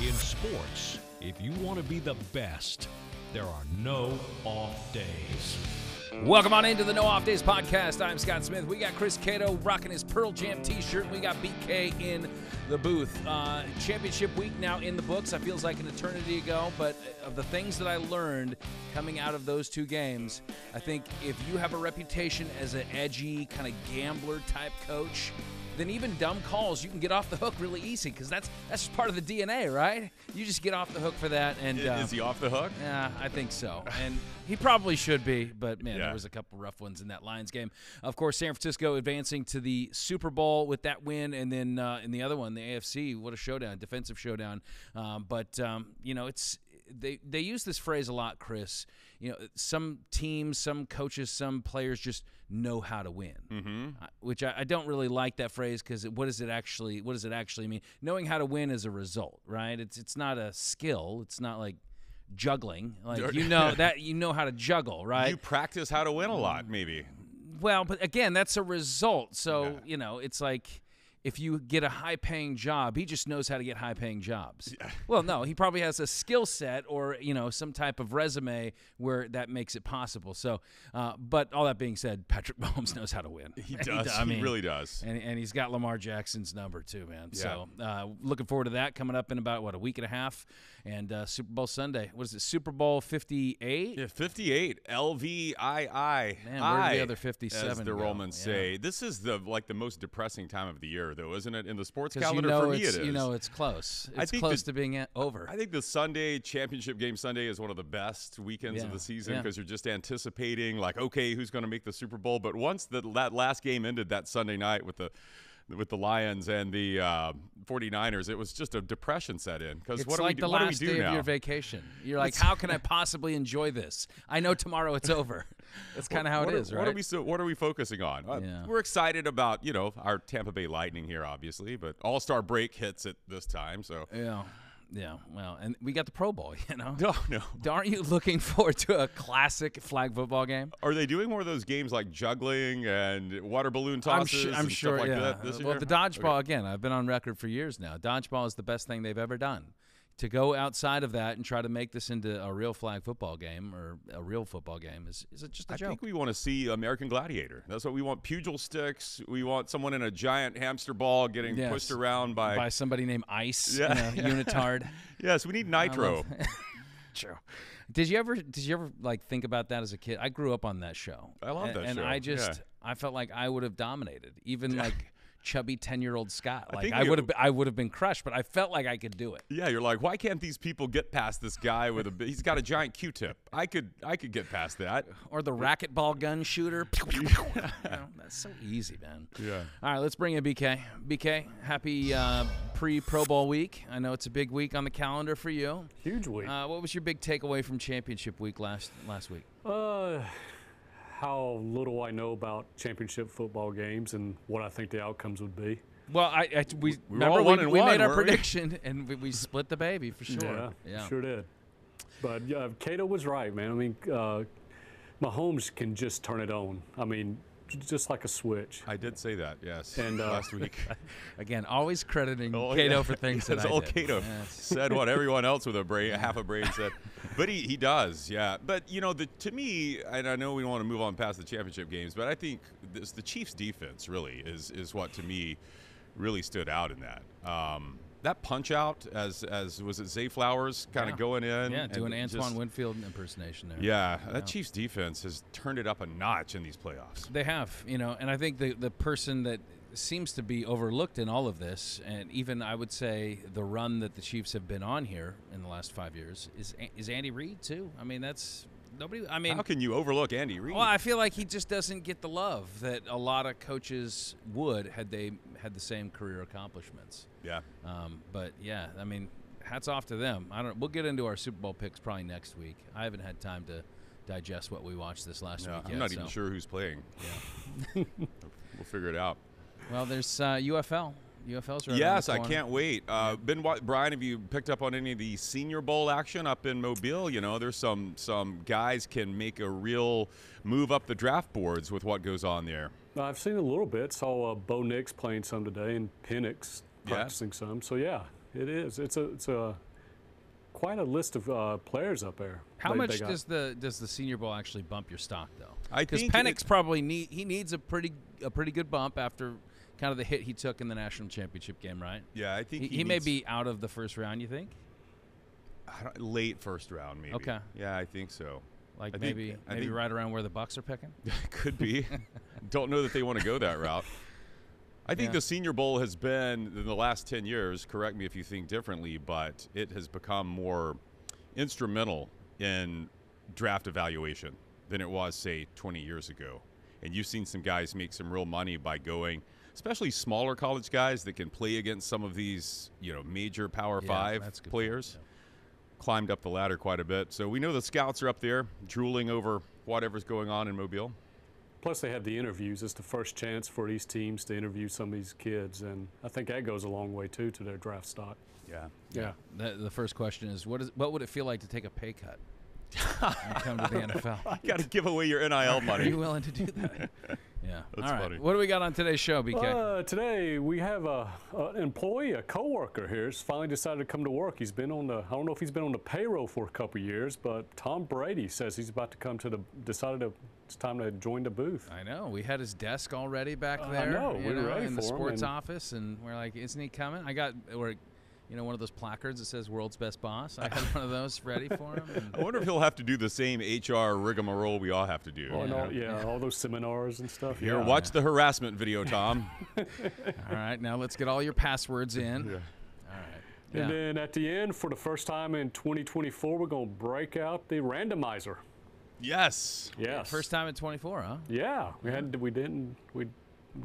In sports, if you want to be the best, there are no off days. Welcome on into the No Off Days podcast. I'm Scott Smith. We got Chris Cato rocking his Pearl Jam t-shirt. We got BK in the booth. Championship week now in the books. It feels like an eternity ago, but of the things that I learned coming out of those two games, I think if you have a reputation as an edgy, kind of gambler type coach, then even dumb calls, you can get off the hook really easy because that's just part of the DNA, right? You just get off the hook for that. And is he off the hook? Yeah, I think so. And he probably should be, but, man, there was a couple rough ones in that Lions game. Of course, San Francisco advancing to the Super Bowl with that win, and then in the other one, the AFC, what a showdown, defensive showdown. But it's they use this phrase a lot, Chris. Some teams, some coaches, some players just know how to win, which I don't really like that phrase because what does it actually mean? Knowing how to win is a result, right? It's not a skill. It's not like juggling. Like that you know how to juggle, right? You practice how to win a lot, maybe. Well, but again, that's a result. So it's like, if you get a high-paying job, he just knows how to get high-paying jobs. Yeah. Well, no, he probably has a skill set or, some type of resume where that makes it possible. So, but all that being said, Patrick Mahomes knows how to win. He does. He really does. And he's got Lamar Jackson's number too, man. Yeah. So, looking forward to that coming up in about, a week and a half. And Super Bowl Sunday. What is it, Super Bowl 58? Yeah, 58. LVII. Man, where do the other 57 as the go? Romans say. This is the most depressing time of the year, though, isn't it? In the sports calendar, for me, it is. It's close. It's close to being over. I think the Sunday, championship game Sunday, is one of the best weekends of the season because you're just anticipating, like, okay, who's going to make the Super Bowl? But once that last game ended that Sunday night with the Lions and the 49ers, it was just a depression set in. Because what do we do now? It's like the last day of your vacation. You're like, how can I possibly enjoy this? I know tomorrow it's over. That's kind of how it is, right? What are we focusing on? We're excited about, our Tampa Bay Lightning here, obviously, but All-Star break hits at this time, so. Yeah, well, and we got the Pro Bowl, No. Aren't you looking forward to a classic flag football game? Are they doing more of those games like juggling and water balloon tosses I'm sure, stuff like that this year? Well, the dodgeball, again, I've been on record for years now. Dodgeball is the best thing they've ever done. To go outside of that and try to make this into a real flag football game or a real football game is just a joke. I think we want to see American Gladiator. That's what we want. Pugil sticks. We want someone in a giant hamster ball getting pushed around by somebody named Ice in a unitard. Yes, we need Nitro. True. Did you ever like think about that as a kid? I grew up on that show. I love that show. And I felt like I would have dominated, even like chubby 10-year-old Scott. Like I would have been crushed, but I felt like I could do it. Yeah, you're like, why can't these people get past this guy with he's got a giant Q-tip? I could get past that. Or the racquetball gun shooter. That's so easy, man. Yeah. All right, let's bring in BK. BK, happy pre-Pro Bowl week. I know it's a big week on the calendar for you. Huge week. What was your big takeaway from championship week last week? How little I know about championship football games and what I think the outcomes would be. Well, we made our prediction and we split the baby for sure. Yeah, sure did. But Cato was right, man. I mean, Mahomes can just turn it on. I mean, just like a switch. I did say that, yes, and last week. Again, always crediting Cato for things that I did. Old Cato said what everyone else with half a brain said. But he does, yeah. But, to me, and I know we don't want to move on past the championship games, but I think the Chiefs' defense really is what, to me, really stood out in that. That punch-out, as was it Zay Flowers kind of going in? Yeah, doing Antoine Winfield impersonation there. Yeah, that Chiefs defense has turned it up a notch in these playoffs. They have, and I think the person that seems to be overlooked in all of this, and even I would say the run that the Chiefs have been on here in the last 5 years, is Andy Reid too. I mean, that's nobody. I mean, how can you overlook Andy Reid? Well, I feel like he just doesn't get the love that a lot of coaches would had they had the same career accomplishments. Yeah. But yeah, I mean, hats off to them. We'll get into our Super Bowl picks probably next week. I haven't had time to digest what we watched this last week yet. I'm not even sure who's playing. Yeah. We'll figure it out. Well, there's UFL. UFL's right. Yes, I can't wait. Brian, have you picked up on any of the Senior Bowl action up in Mobile? There's some guys can make a real move up the draft boards with what goes on there. I've seen a little bit. Saw Bo Nix playing some today and Penix practicing some. So yeah, it is. It's a quite a list of players up there. How much does the Senior Bowl actually bump your stock, though? I Because think Penix probably needs a pretty good bump after kind of the hit he took in the national championship game, right? Yeah, I think he may be out of the first round. You think? Late first round, maybe. Okay. Yeah, I think so. Like I maybe think right around where the Bucs are picking. Could be. Don't know that they want to go that route. I think the Senior Bowl has been, in the last 10 years, correct me if you think differently, but it has become more instrumental in draft evaluation than it was, say, 20 years ago. And you've seen some guys make some real money by going, especially smaller college guys that can play against some of these, major Power 5 players. Climbed up the ladder quite a bit. So we know the scouts are up there drooling over whatever's going on in Mobile. Plus, they have the interviews. It's the first chance for these teams to interview some of these kids, and I think that goes a long way, too, to their draft stock. Yeah. The first question is, what would it feel like to take a pay cut and come to the NFL? You got to give away your NIL money. Are you willing to do that? Yeah. That's All right. funny. What do we got on today's show, BK? Today, we have an employee, a coworker here, has finally decided to come to work. He's been on I don't know if he's been on the payroll for a couple years, but Tom Brady says he's about to come to it's time to join the booth. I know. We had his desk already back there. I know. We were ready in the for him, sports and office, and we're like, isn't he coming? I got one of those placards that says "World's Best Boss." I had one of those ready for him. And I wonder if he'll have to do the same HR rigmarole we all have to do. All those seminars and stuff. Here, watch the harassment video, Tom. all right, now let's get all your passwords in. Yeah. All right. And then at the end, for the first time in 2024, we're going to break out the randomizer. Yes. Yes. First time in 24, huh? Yeah. We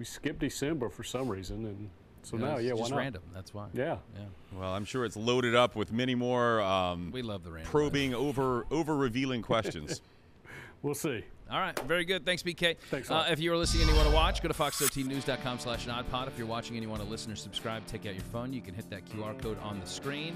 skipped December for some reason, and so now, it's why just not? random. That's why. Yeah. Well, I'm sure it's loaded up with many more We love the random. probing, over-revealing questions. We'll see. All right, very good. Thanks, BK. Thanks a lot. If you are listening and you want to watch, go to fox13news.com/nodpod. If you're watching and you want to listen or subscribe, take out your phone. You can hit that QR code on the screen,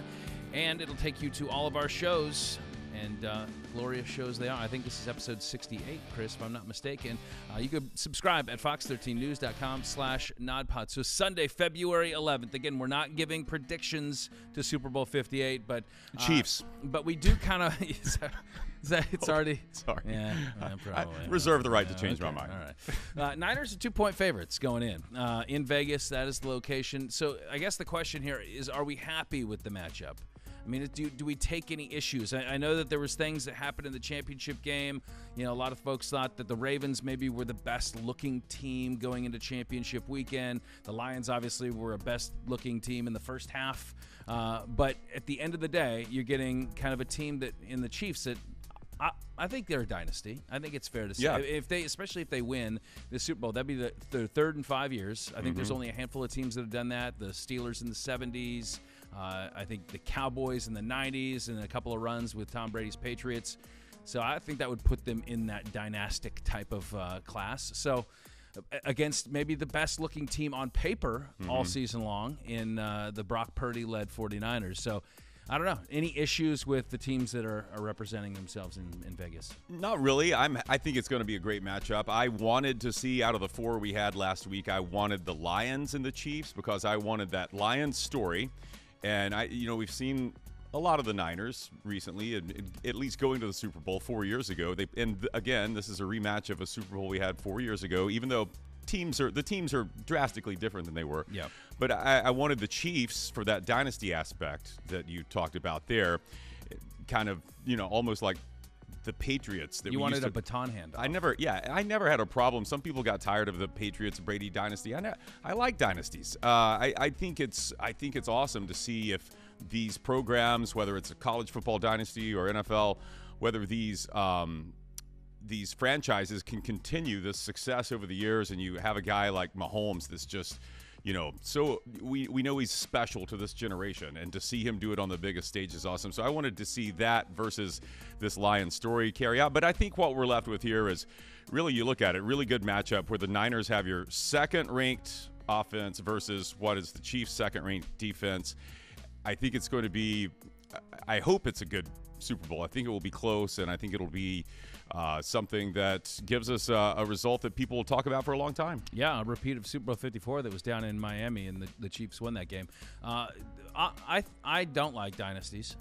and it'll take you to all of our shows. And glorious shows they are. I think this is episode 68, Chris, if I'm not mistaken. You can subscribe at fox13news.com/nodpod. So Sunday, February 11th. Again, we're not giving predictions to Super Bowl 58, but Chiefs. But we do kind of. It's already. Sorry. Yeah, probably. I reserve the right to change my mind. All right. Niners are 2-point favorites going in Vegas. That is the location. So I guess the question here is, are we happy with the matchup? I mean, do we take any issues? I know that there was things that happened in the championship game. A lot of folks thought that the Ravens maybe were the best-looking team going into championship weekend. The Lions obviously were a best-looking team in the first half. But at the end of the day, you're getting kind of a team that in the Chiefs that I think they're a dynasty. I think it's fair to say. Yeah. Especially if they win the Super Bowl, that'd be their third in 5 years. I think there's only a handful of teams that have done that. The Steelers in the 70s. I think the Cowboys in the 90s, and a couple of runs with Tom Brady's Patriots. So I think that would put them in that dynastic type of class. So against maybe the best-looking team on paper all season long in the Brock Purdy-led 49ers. So I don't know. Any issues with the teams that are representing themselves in Vegas? Not really. I think it's going to be a great matchup. I wanted to see, out of the 4 we had last week, I wanted the Lions and the Chiefs because I wanted that Lions story. And we've seen a lot of the Niners recently, at least going to the Super Bowl 4 years ago. And again, this is a rematch of a Super Bowl we had 4 years ago, even though the teams are drastically different than they were. Yeah. But I wanted the Chiefs for that dynasty aspect that you talked about there, kind of, almost like the Patriots. That you we wanted used to, a baton handoff. I never had a problem. Some people got tired of the Patriots Brady dynasty. I like dynasties. I think it's awesome to see if these programs, whether it's a college football dynasty or NFL, whether these franchises can continue this success over the years, and you have a guy like Mahomes that's just, so we know he's special to this generation, and to see him do it on the biggest stage is awesome. So I wanted to see that versus this Lions story carry out. But I think what we're left with here is really, you look at it, really good matchup where the Niners have your second-ranked offense versus what is the Chiefs' second-ranked defense. I think it's going to be I hope it's a good Super Bowl. I think it will be close, and I think it'll be something that gives us a result that people will talk about for a long time. Yeah, a repeat of Super Bowl 54 that was down in Miami, and the Chiefs won that game. I don't like dynasties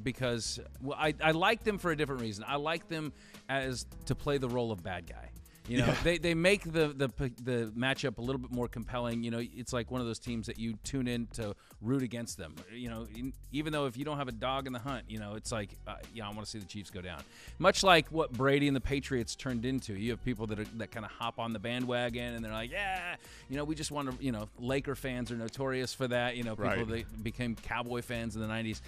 because I like them for a different reason. I like them as to play the role of bad guy. You know, they make the matchup a little bit more compelling. You know, it's like one of those teams that you tune in to root against them. You know, even though if you don't have a dog in the hunt, you know, it's like, I want to see the Chiefs go down. Much like what Brady and the Patriots turned into. You have people that kind of hop on the bandwagon and they're like, yeah, you know, we just want to, you know, Laker fans are notorious for that. You know, people that became Cowboy fans in the 90s.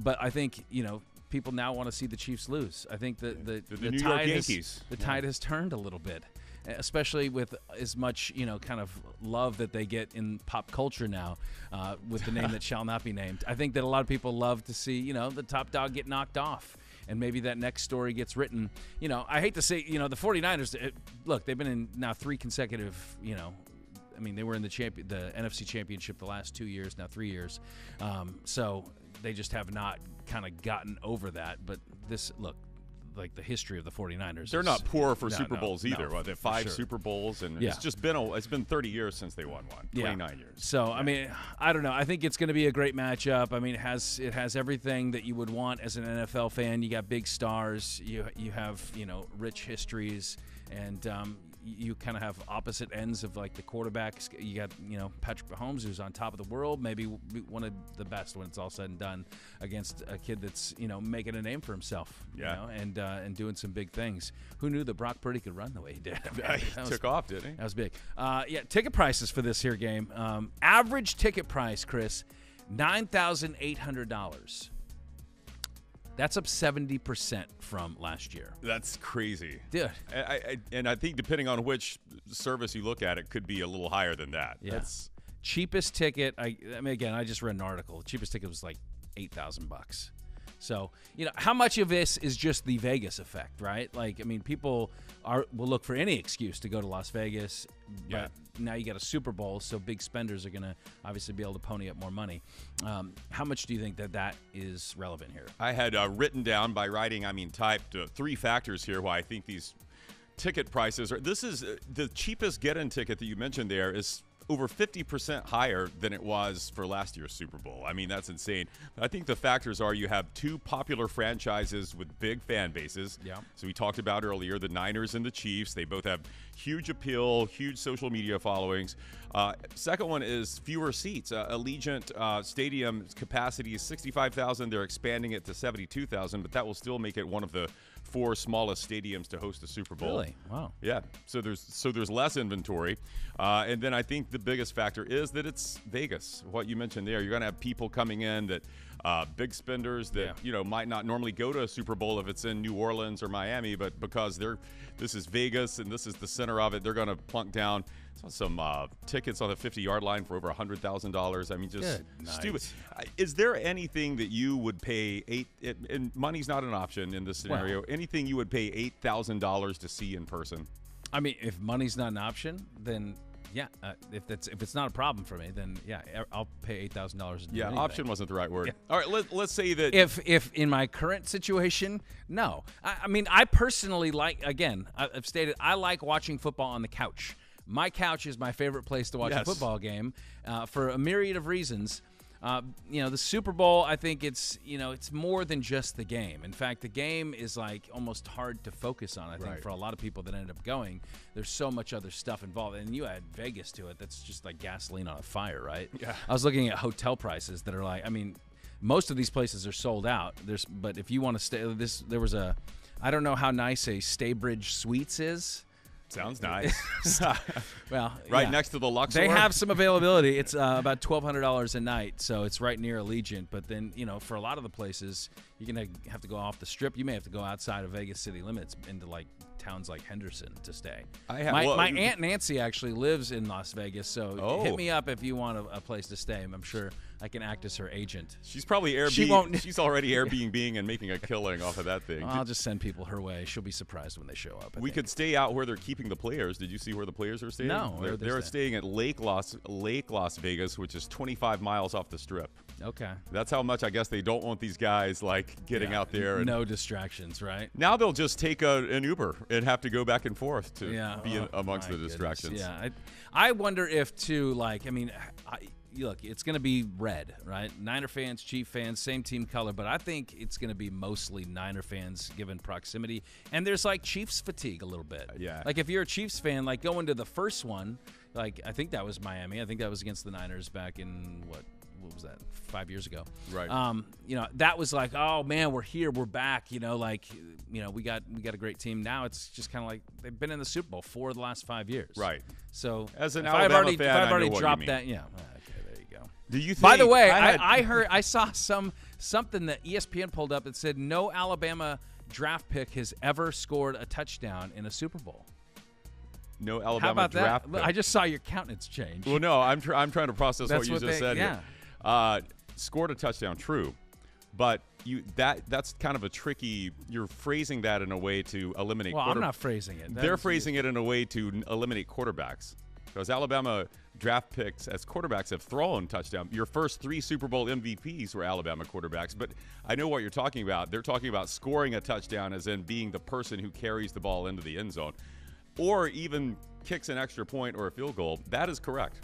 But I think, you know, people now want to see the Chiefs lose. I think the New York Yankees. The tide has turned a little bit, especially with as much, you know, kind of love that they get in pop culture now with the name that shall not be named. I think that a lot of people love to see, you know, the top dog get knocked off. And maybe that next story gets written. You know, I hate to say, you know, the 49ers, look, they've been in now 3 consecutive, you know, I mean, they were in the NFC Championship the last 2 years, now 3 years. So they just have not kind of gotten over that. But this, look, like the history of the 49ers. They're not poor for Super Bowls either. Well, they have 5 sure. Super Bowls, and it's just been it's been 30 years since they won one. 29 years. So I mean, I don't know. I think it's going to be a great matchup. I mean, it has everything that you would want as an NFL fan. You got big stars. You have, you know, rich histories, and you kind of have opposite ends of like the quarterbacks. You got, you know, Patrick Mahomes, who's on top of the world, maybe one of the best when it's all said and done, against a kid that's, you know, making a name for himself, you know, and doing some big things. Who knew that Brock Purdy could run the way he did? He took off, didn't he? That was big. Ticket prices for this here game. Average ticket price, Chris, $9,800. That's up 70% from last year. That's crazy. Dude. And I think depending on which service you look at, it could be a little higher than that. Yeah. That's cheapest ticket. I mean, again, I just read an article. The cheapest ticket was like $8,000. So, you know, how much of this is just the Vegas effect, right? Like, I mean, people will look for any excuse to go to Las Vegas, but now you got a Super Bowl, so big spenders are going to obviously be able to pony up more money. How much do you think that is relevant here? I had written down by writing, typed 3 factors here why I think these ticket prices are. This is the cheapest get-in ticket that you mentioned there is over 50% higher than it was for last year's Super Bowl. I mean, that's insane. I think the factors are you have 2 popular franchises with big fan bases. Yeah. So we talked about earlier the Niners and the Chiefs. They both have huge appeal, huge social media followings. Second one is fewer seats. Allegiant Stadium capacity is 65,000. They're expanding it to 72,000, but that will still make it one of the 4 smallest stadiums to host a Super Bowl. Really? Wow. Yeah. So there's less inventory. And then I think the biggest factor is that it's Vegas. What you mentioned there, you're going to have people coming in that big spenders that you know might not normally go to a Super Bowl if it's in New Orleans or Miami, but because this is Vegas and this is the center of it, they're going to plunk down some tickets on the 50-yard line for over $100,000. I mean, just stupid. Is there anything that you would pay and money's not an option in this scenario? Wow. Anything you would pay $8,000 to see in person? I mean, if money's not an option, then if it's not a problem for me, then I'll pay $8,000. Yeah, option wasn't the right word. Yeah. All right, let's say that if in my current situation, no. I mean, I personally like. Again, I've stated I like watching football on the couch. My couch is my favorite place to watch a football game for a myriad of reasons. You know, the Super Bowl, I think it's more than just the game. In fact, the game is like almost hard to focus on, I think, for a lot of people that ended up going. There's so much other stuff involved. And you add Vegas to it, that's just like gasoline on a fire, right? Yeah. I was looking at hotel prices that are like, I mean, most of these places are sold out. But if you want to stay, there was I don't know how nice a Staybridge Suites is. Sounds nice. Well, next to the Luxor. They have some availability. It's about $1,200 a night, so it's right near Allegiant. But then, you know, for a lot of the places, you're going to have to go off the Strip. You may have to go outside of Vegas city limits into like towns like Henderson to stay. My Aunt Nancy actually lives in Las Vegas, so hit me up if you want a place to stay. I'm sure I can act as her agent. She's probably Airbnb. She's already Airbnb and making a killing off of that thing. I'll just send people her way. She'll be surprised when they show up. We could stay out where they're keeping the players. Did you see where the players are staying? No. They're staying at Lake Las Vegas, which is 25 miles off the Strip. Okay. That's how much I guess they don't want these guys like getting out there. And no distractions, right? now they'll just take an Uber and have to go back and forth to be amongst the goodness. distractions. Yeah, I wonder if too. Like, I mean, look, it's going to be red, right? Niner fans, Chief fans, same team color, but I think it's going to be mostly Niner fans given proximity. And there's like Chiefs fatigue a little bit. Yeah. Like if you're a Chiefs fan, like going to the first one, like I think that was Miami. I think that was against the Niners back in what was that, 5 years ago? Right. You know, that was like, oh man, we're here, we're back. You know, like, you know, we got a great team. Now it's just kind of like they've been in the Super Bowl 4 of the last 5 years. Right. So as an if Alabama I've fan, I know already what you dropped mean. that, yeah. Okay, there you go. Do you think, By the way, I saw something that ESPN pulled up that said no Alabama draft pick has ever scored a touchdown in a Super Bowl. No Alabama How about draft that? pick. I just saw your countenance change. Well, no, I'm trying to process That's what you just said yeah. here. Scored a touchdown, true, but that's kind of a tricky. You're phrasing that in a way to eliminate. Well, I'm not phrasing it. They're phrasing it in a way to eliminate quarterbacks, because Alabama draft picks as quarterbacks have thrown touchdown. Your first 3 Super Bowl MVPs were Alabama quarterbacks, but I know what you're talking about. They're talking about scoring a touchdown as in being the person who carries the ball into the end zone, or even kicks an extra point or a field goal. That is correct.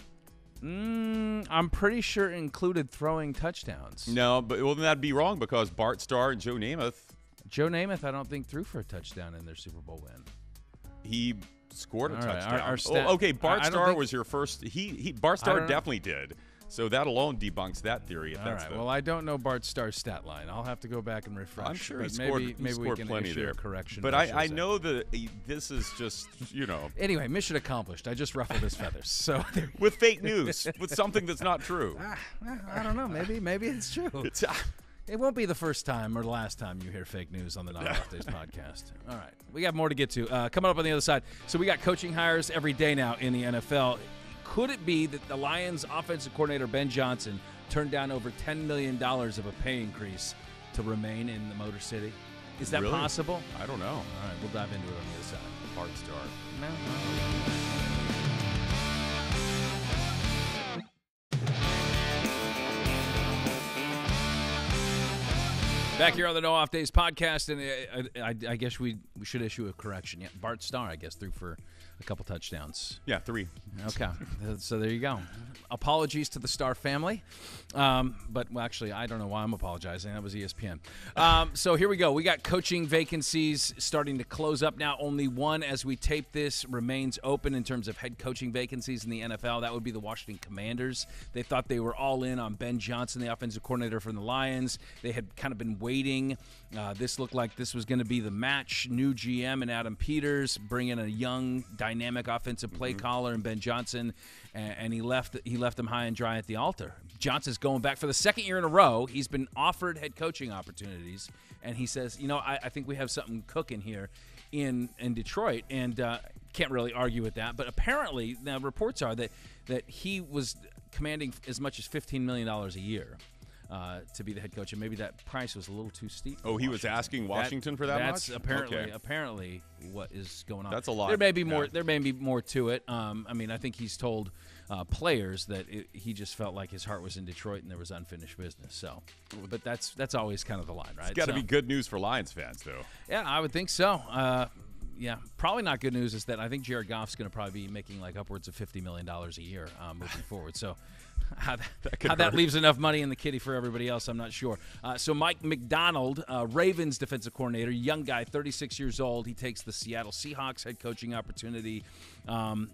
I'm pretty sure it included throwing touchdowns. No, but well, then that'd be wrong because Bart Starr and Joe Namath. Joe Namath, I don't think threw for a touchdown in their Super Bowl win. He scored a All right, touchdown. Okay, Bart Starr was your first. Bart Starr definitely did. So that alone debunks that theory. If All that's right. Well, I don't know Bart Starr's stat line. I'll have to go back and refresh. I'm sure he maybe, scored. maybe scored we can plenty issue there. a correction. But I know that this is just Anyway, mission accomplished. I just ruffled his feathers. So with fake news, with something that's not true. I don't know. Maybe it's true. It won't be the first time or the last time you hear fake news on the Not Off Days podcast. All right. We got more to get to. Coming up on the other side. So we got coaching hires every day now in the NFL. Could it be that the Lions offensive coordinator Ben Johnson turned down over $10 million of a pay increase to remain in the Motor City? Is that possible? I don't know. All right. We'll dive into it on the other side. Bart Starr. No. Back here on the No Off Days podcast, and I guess we should issue a correction. Yeah, Bart Starr, I guess, threw for a couple touchdowns. Yeah, 3. Okay, so there you go. Apologies to the Starr family, but actually, I don't know why I'm apologizing. That was ESPN. So here we go. We got coaching vacancies starting to close up now. Only one, as we tape this, remains open in terms of head coaching vacancies in the NFL. That would be the Washington Commanders. They thought they were all in on Ben Johnson, the offensive coordinator from the Lions. They had kind of been waiting. This looked like this was going to be the match. New GM and Adam Peters bring in a young, dynamic offensive play caller and Ben Johnson, and he left him high and dry at the altar. Johnson's going back for the second year in a row. He's been offered head coaching opportunities, and he says, I think we have something cooking here in Detroit, and can't really argue with that. But apparently, now reports are that he was commanding as much as $15 million a year. To be the head coach, and maybe that price was a little too steep. Oh, he was asking Washington for that much? That's apparently what is going on. That's a lot. There may be more. There may be more to it. I mean, I think he's told players that he just felt like his heart was in Detroit and there was unfinished business. So, but that's always kind of the line, right? It's got to be good news for Lions fans, though. Yeah, I would think so. Yeah, probably not good news is that I think Jared Goff's going to probably be making like upwards of $50 million a year moving forward. So how that leaves enough money in the kitty for everybody else, I'm not sure. So Mike McDonald, Ravens defensive coordinator, young guy, 36 years old. He takes the Seattle Seahawks head coaching opportunity. And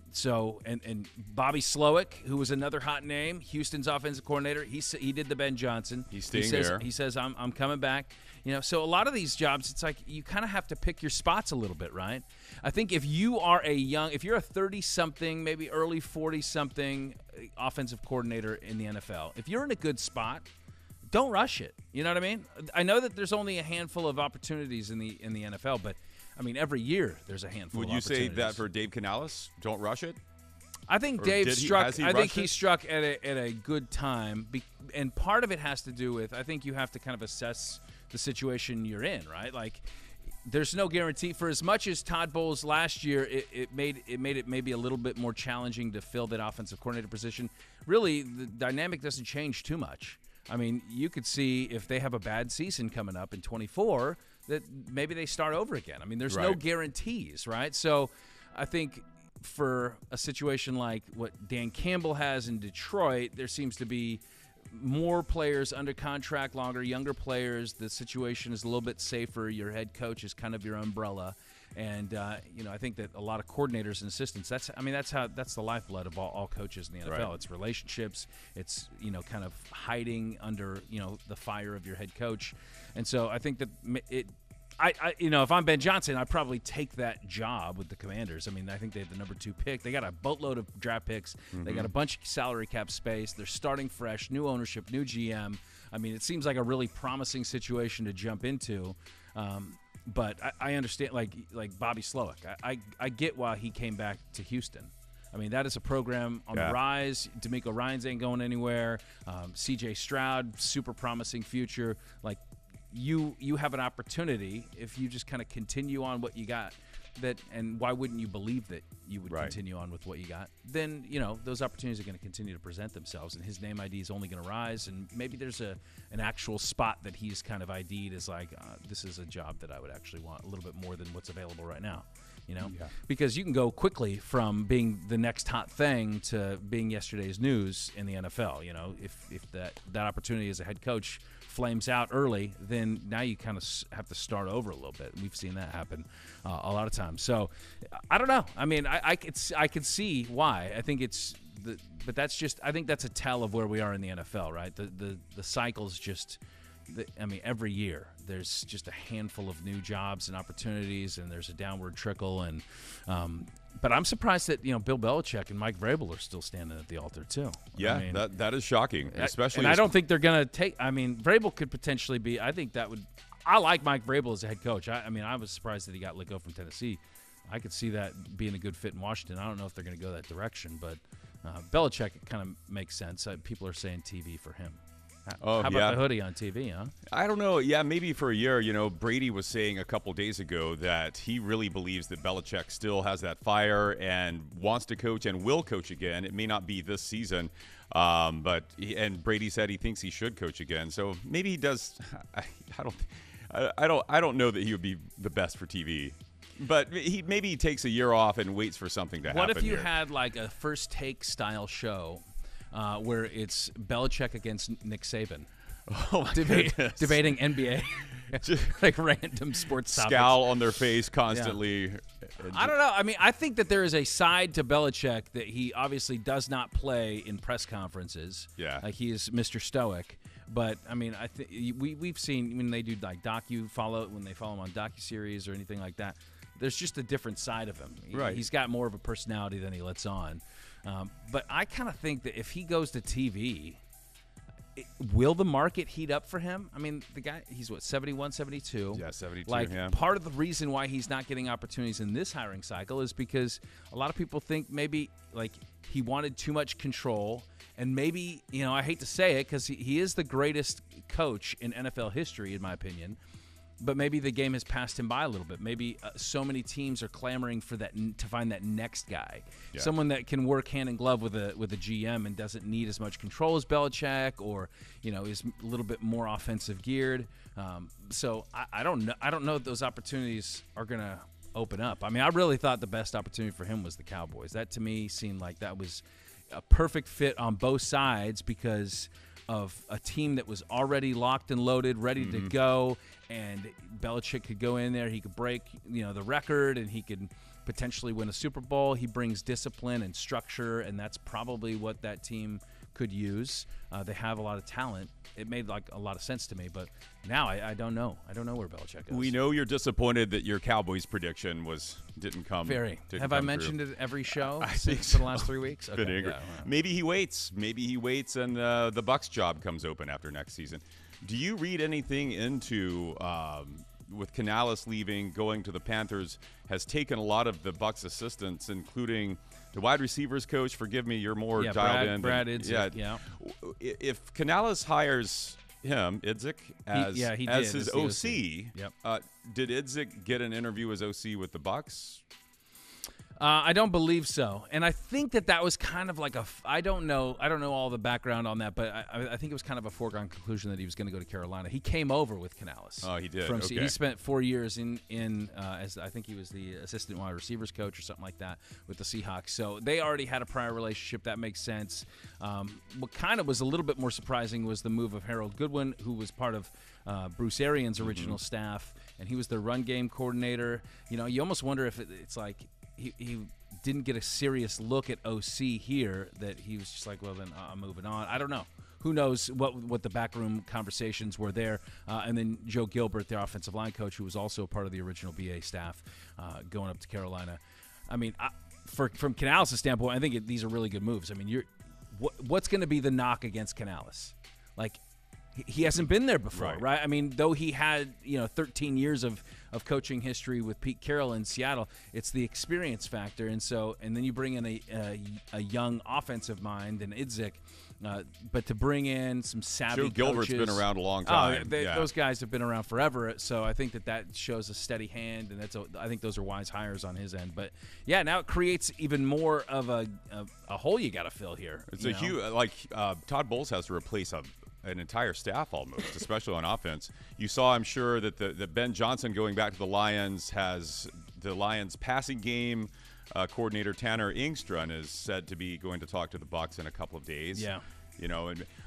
Bobby Slowick, who was another hot name, Houston's offensive coordinator. He did the Ben Johnson. He's staying there. He says, I'm coming back. So a lot of these jobs, it's like you kind of have to pick your spots a little bit, right? I think if you're a 30-something, maybe early 40-something offensive coordinator in the NFL, if you're in a good spot, don't rush it. You know what I mean? I know that there's only a handful of opportunities in the NFL, but I mean every year there's a handful. Would of you say opportunities. that for Dave Canales? Don't rush it. I think Dave struck. I think he struck at a good time, and part of it has to do with I think you have to kind of assess the situation you're in, right? Like, there's no guarantee. For as much as Todd Bowles last year, it made it maybe a little bit more challenging to fill that offensive coordinator position. Really, the dynamic doesn't change too much. I mean, you could see if they have a bad season coming up in 24 that maybe they start over again. I mean, there's no guarantees, right? So I think for a situation like what Dan Campbell has in Detroit, there seems to be more players under contract longer, younger players. The situation is a little bit safer. Your head coach is kind of your umbrella. And, I think that a lot of coordinators and assistants, that's the lifeblood of all coaches in the NFL. Right. It's relationships. It's, kind of hiding under, the fire of your head coach. And so I think that if I'm Ben Johnson, I'd probably take that job with the Commanders. I mean, I think they have the number 2 pick. They got a boatload of draft picks. They got a bunch of salary cap space. They're starting fresh, new ownership, new GM. I mean, it seems like a really promising situation to jump into. But I understand, like Bobby Slowick. I get why he came back to Houston. I mean, that is a program on the rise. DeMeco Ryans ain't going anywhere. C.J. Stroud, super promising future. Like, you have an opportunity if you just kind of continue on what you got. And why wouldn't you believe that you would continue on with what you got? Then, those opportunities are going to continue to present themselves, and his name ID is only going to rise, and maybe there's an actual spot that he's kind of ID'd as like, this is a job that I would actually want a little bit more than what's available right now, Because you can go quickly from being the next hot thing to being yesterday's news in the NFL, If that opportunity as a head coach flames out early, then now you kind of have to start over a little bit. We've seen that happen a lot of times. So I don't know. I mean, I could see why. I think but that's just, I think that's a tell of where we are in the NFL, right? The cycle's just, every year there's just a handful of new jobs and opportunities, and there's a downward trickle. And but I'm surprised that Bill Belichick and Mike Vrabel are still standing at the altar too. Yeah, that is shocking, especially. And I don't think they're going to take. I mean, Vrabel could potentially be. I think that would. I like Mike Vrabel as a head coach. I was surprised that he got let go from Tennessee. I could see that being a good fit in Washington. I don't know if they're going to go that direction, but Belichick, it kind of makes sense. People are saying TV for him. How about the hoodie on TV, huh? I don't know. Yeah, maybe for a year. Brady was saying a couple days ago that he really believes that Belichick still has that fire and wants to coach and will coach again. It may not be this season, but Brady said he thinks he should coach again. So maybe he does. I don't know that he would be the best for TV. But maybe he takes a year off and waits for something to happen. What if you had like a First Take style show? Where it's Belichick against Nick Saban, debating NBA, like random sports topics. Scowl on their face constantly. Yeah. I don't know. I mean, I think that there is a side to Belichick that he obviously does not play in press conferences. Yeah, like he is Mr. Stoic. But I mean, I think we've seen when they do like when they follow him on docuseries or anything like that. There's just a different side of him. Right. He's got more of a personality than he lets on. But I kind of think that if he goes to TV, will the market heat up for him? I mean, the guy, he's 71, 72. Yeah, 72, Part of the reason why he's not getting opportunities in this hiring cycle is because a lot of people think maybe, like, he wanted too much control. And maybe, I hate to say it because he is the greatest coach in NFL history, in my opinion. But maybe the game has passed him by a little bit. Maybe so many teams are clamoring for that to find that next guy, someone that can work hand in glove with a GM and doesn't need as much control as Belichick, or is a little bit more offensive geared. So I don't know. I don't know if those opportunities are going to open up. I mean, I really thought the best opportunity for him was the Cowboys. That to me seemed like that was a perfect fit on both sides because of a team that was already locked and loaded, ready to go, and Belichick could go in there. He could break, the record, and he could potentially win a Super Bowl. He brings discipline and structure, and that's probably what that team could use. They have a lot of talent. It made like a lot of sense to me, but now I don't know. I don't know where Belichick is. We know you're disappointed that your Cowboys prediction didn't come. Have I mentioned it every show for the last 3 weeks? Okay. Yeah, maybe he waits. Maybe he waits, and the Bucs job comes open after next season. Do you read anything into with Canales leaving, going to the Panthers, has taken a lot of the Bucs assistants, including the wide receivers coach? Forgive me, you're more dialed in. Brad Idzik, yeah. If Canales hires him, Idzik, as his OC, did Idzik get an interview as OC with the Bucs? I don't believe so, and I think that was kind of like I don't know all the background on that, but I think it was kind of a foregone conclusion that he was going to go to Carolina. He came over with Canales. Oh, he did. Okay. He spent 4 years in as I think he was the assistant wide receivers coach or something like that with the Seahawks. So they already had a prior relationship. That makes sense. What kind of was a little bit more surprising was the move of Harold Goodwin, who was part of Bruce Arians' original staff, and he was the run game coordinator. You know, you almost wonder if it's like he didn't get a serious look at OC here, that he was just like, well, then I'm moving on. I don't know. Who knows what the backroom conversations were there. And then Joe Gilbert, their offensive line coach, who was also part of the original BA staff, going up to Carolina. I mean, from Canales' standpoint, I think these are really good moves. I mean, what's going to be the knock against Canales? Like, he hasn't been there before, right? I mean, though he had 13 years of coaching history with Pete Carroll in Seattle, it's the experience factor, and then you bring in a young offensive mind and Idzik, but to bring in some savvy Joe Gilbert's coaches, been around a long time. Those guys have been around forever, so I think that shows a steady hand, and I think those are wise hires on his end. But yeah, now it creates even more of a hole you got to fill here. It's a huge Todd Bowles has to replace an entire staff almost, especially on offense. You saw, I'm sure, that the Ben Johnson going back to the Lions has the Lions passing game coordinator Tanner Engstrand is said to be going to talk to the Bucs in a couple of days. Yeah.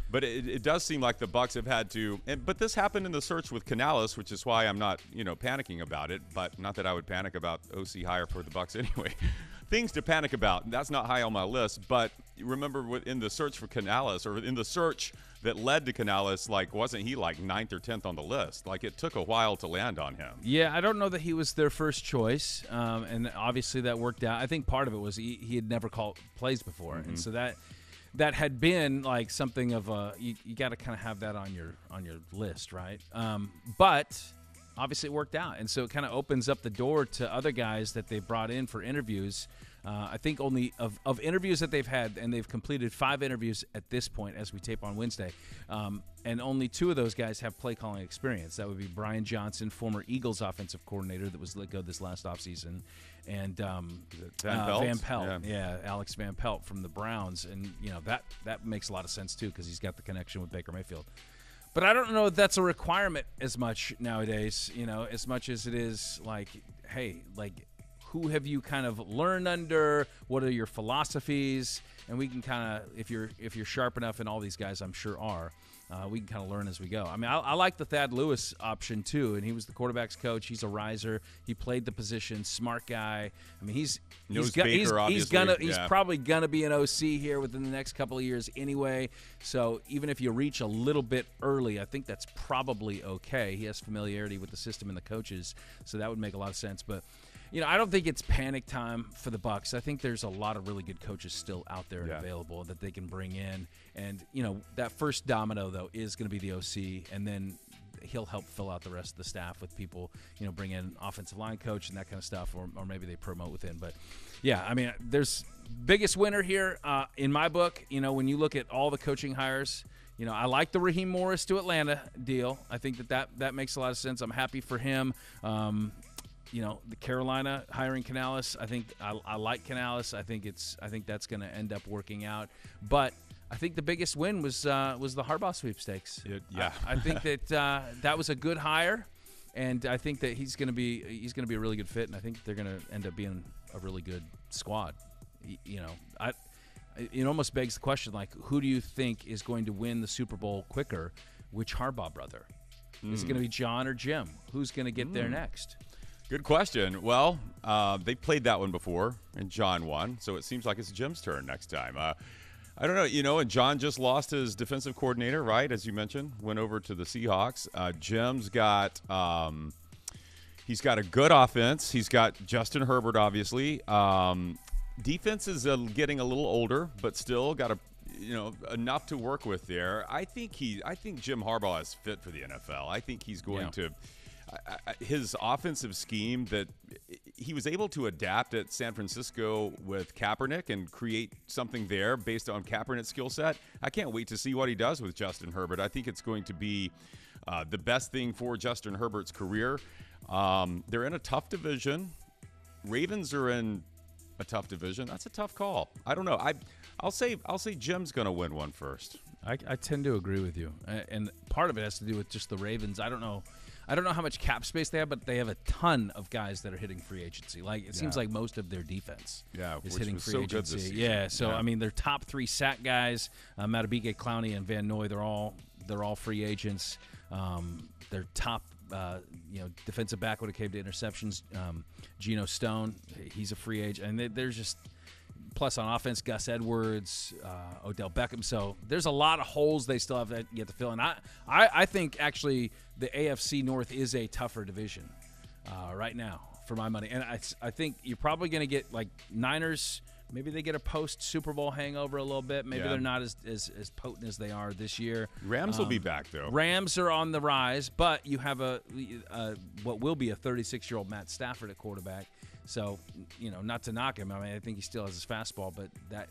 But it does seem like the Bucs have had to, but this happened in the search with Canales, which is why I'm not, panicking about it. But not that I would panic about OC hire for the Bucs anyway. Things to panic about. That's not high on my list. But remember, in the search for Canales, or in the search that led to Canales, wasn't he 9th or 10th on the list? It took a while to land on him. Yeah, I don't know that he was their first choice, and obviously that worked out. I think part of it was he had never called plays before, and so that had been something of a you got to kind of have that on your list, right? But obviously it worked out, and so it kind of opens up the door to other guys that they brought in for interviews. I think only of interviews that they've had, and they've completed 5 interviews at this point as we tape on Wednesday, and only 2 of those guys have play calling experience. That would be Brian Johnson, former Eagles offensive coordinator that was let go this last offseason, and Van Pelt. Yeah, Alex Van Pelt from the Browns, and that makes a lot of sense too because he's got the connection with Baker Mayfield. But I don't know if that's a requirement as much nowadays, as much as it is who have you kind of learned under? What are your philosophies? And we can kind of, if you're sharp enough, and all these guys I'm sure are, we can kind of learn as we go. I mean, I like the Thad Lewis option too, and he was the quarterbacks coach. He's a riser. He played the position. Smart guy. I mean, he's probably gonna be an OC here within the next couple of years anyway. So even if you reach a little bit early, I think that's probably okay. He has familiarity with the system and the coaches, so that would make a lot of sense. But I don't think it's panic time for the Bucs. I think there's a lot of really good coaches still out there and available that they can bring in. And, that first domino, though, is going to be the OC, and then he'll help fill out the rest of the staff with people, bring in offensive line coach and that kind of stuff, or maybe they promote within. But, yeah, I mean, there's biggest winner here in my book. When you look at all the coaching hires, I like the Raheem Morris to Atlanta deal. I think that makes a lot of sense. I'm happy for him. The Carolina hiring Canales, I think I like Canales. I think that's going to end up working out. But I think the biggest win was the Harbaugh sweepstakes. I think that was a good hire, and I think that he's going to be a really good fit, and I think they're going to end up being a really good squad. It almost begs the question, who do you think is going to win the Super Bowl quicker? Which Harbaugh brother? Is it going to be John or Jim? Who's going to get there next? Good question. Well, they played that one before, and John won, so it seems like it's Jim's turn next time. I don't know, and John just lost his defensive coordinator, right, as you mentioned, went over to the Seahawks. Jim's got he's got a good offense. He's got Justin Herbert, obviously. Defense is getting a little older, but still got enough to work with there. I think Jim Harbaugh is fit for the NFL. I think he's going to – his offensive scheme that he was able to adapt at San Francisco with Kaepernick and create something there based on Kaepernick's skill set. I can't wait to see what he does with Justin Herbert. I think it's going to be the best thing for Justin Herbert's career. They're in a tough division. Ravens are in a tough division. That's a tough call. I don't know. I'll say Jim's going to win one first. I tend to agree with you, and part of it has to do with just the Ravens. I don't know how much cap space they have, but they have a ton of guys that are hitting free agency. Like it seems like most of their defense is hitting free agency. Yeah, so I mean, their top 3 sack guys, Matabike, Clowney, and Van Noy, they're all free agents. Their top defensive back would have caved to interceptions. Geno Stone, he's a free agent, and there's just. Plus on offense, Gus Edwards, Odell Beckham. So there's a lot of holes they still have yet to fill. And I think actually the AFC North is a tougher division right now for my money. And I think you're probably going to get like Niners. Maybe they get a post-Super Bowl hangover a little bit. Maybe they're not as potent as they are this year. Rams will be back, though. Rams are on the rise, but you have what will be a 36-year-old Matt Stafford at quarterback. So, not to knock him. I mean, I think he still has his fastball, but that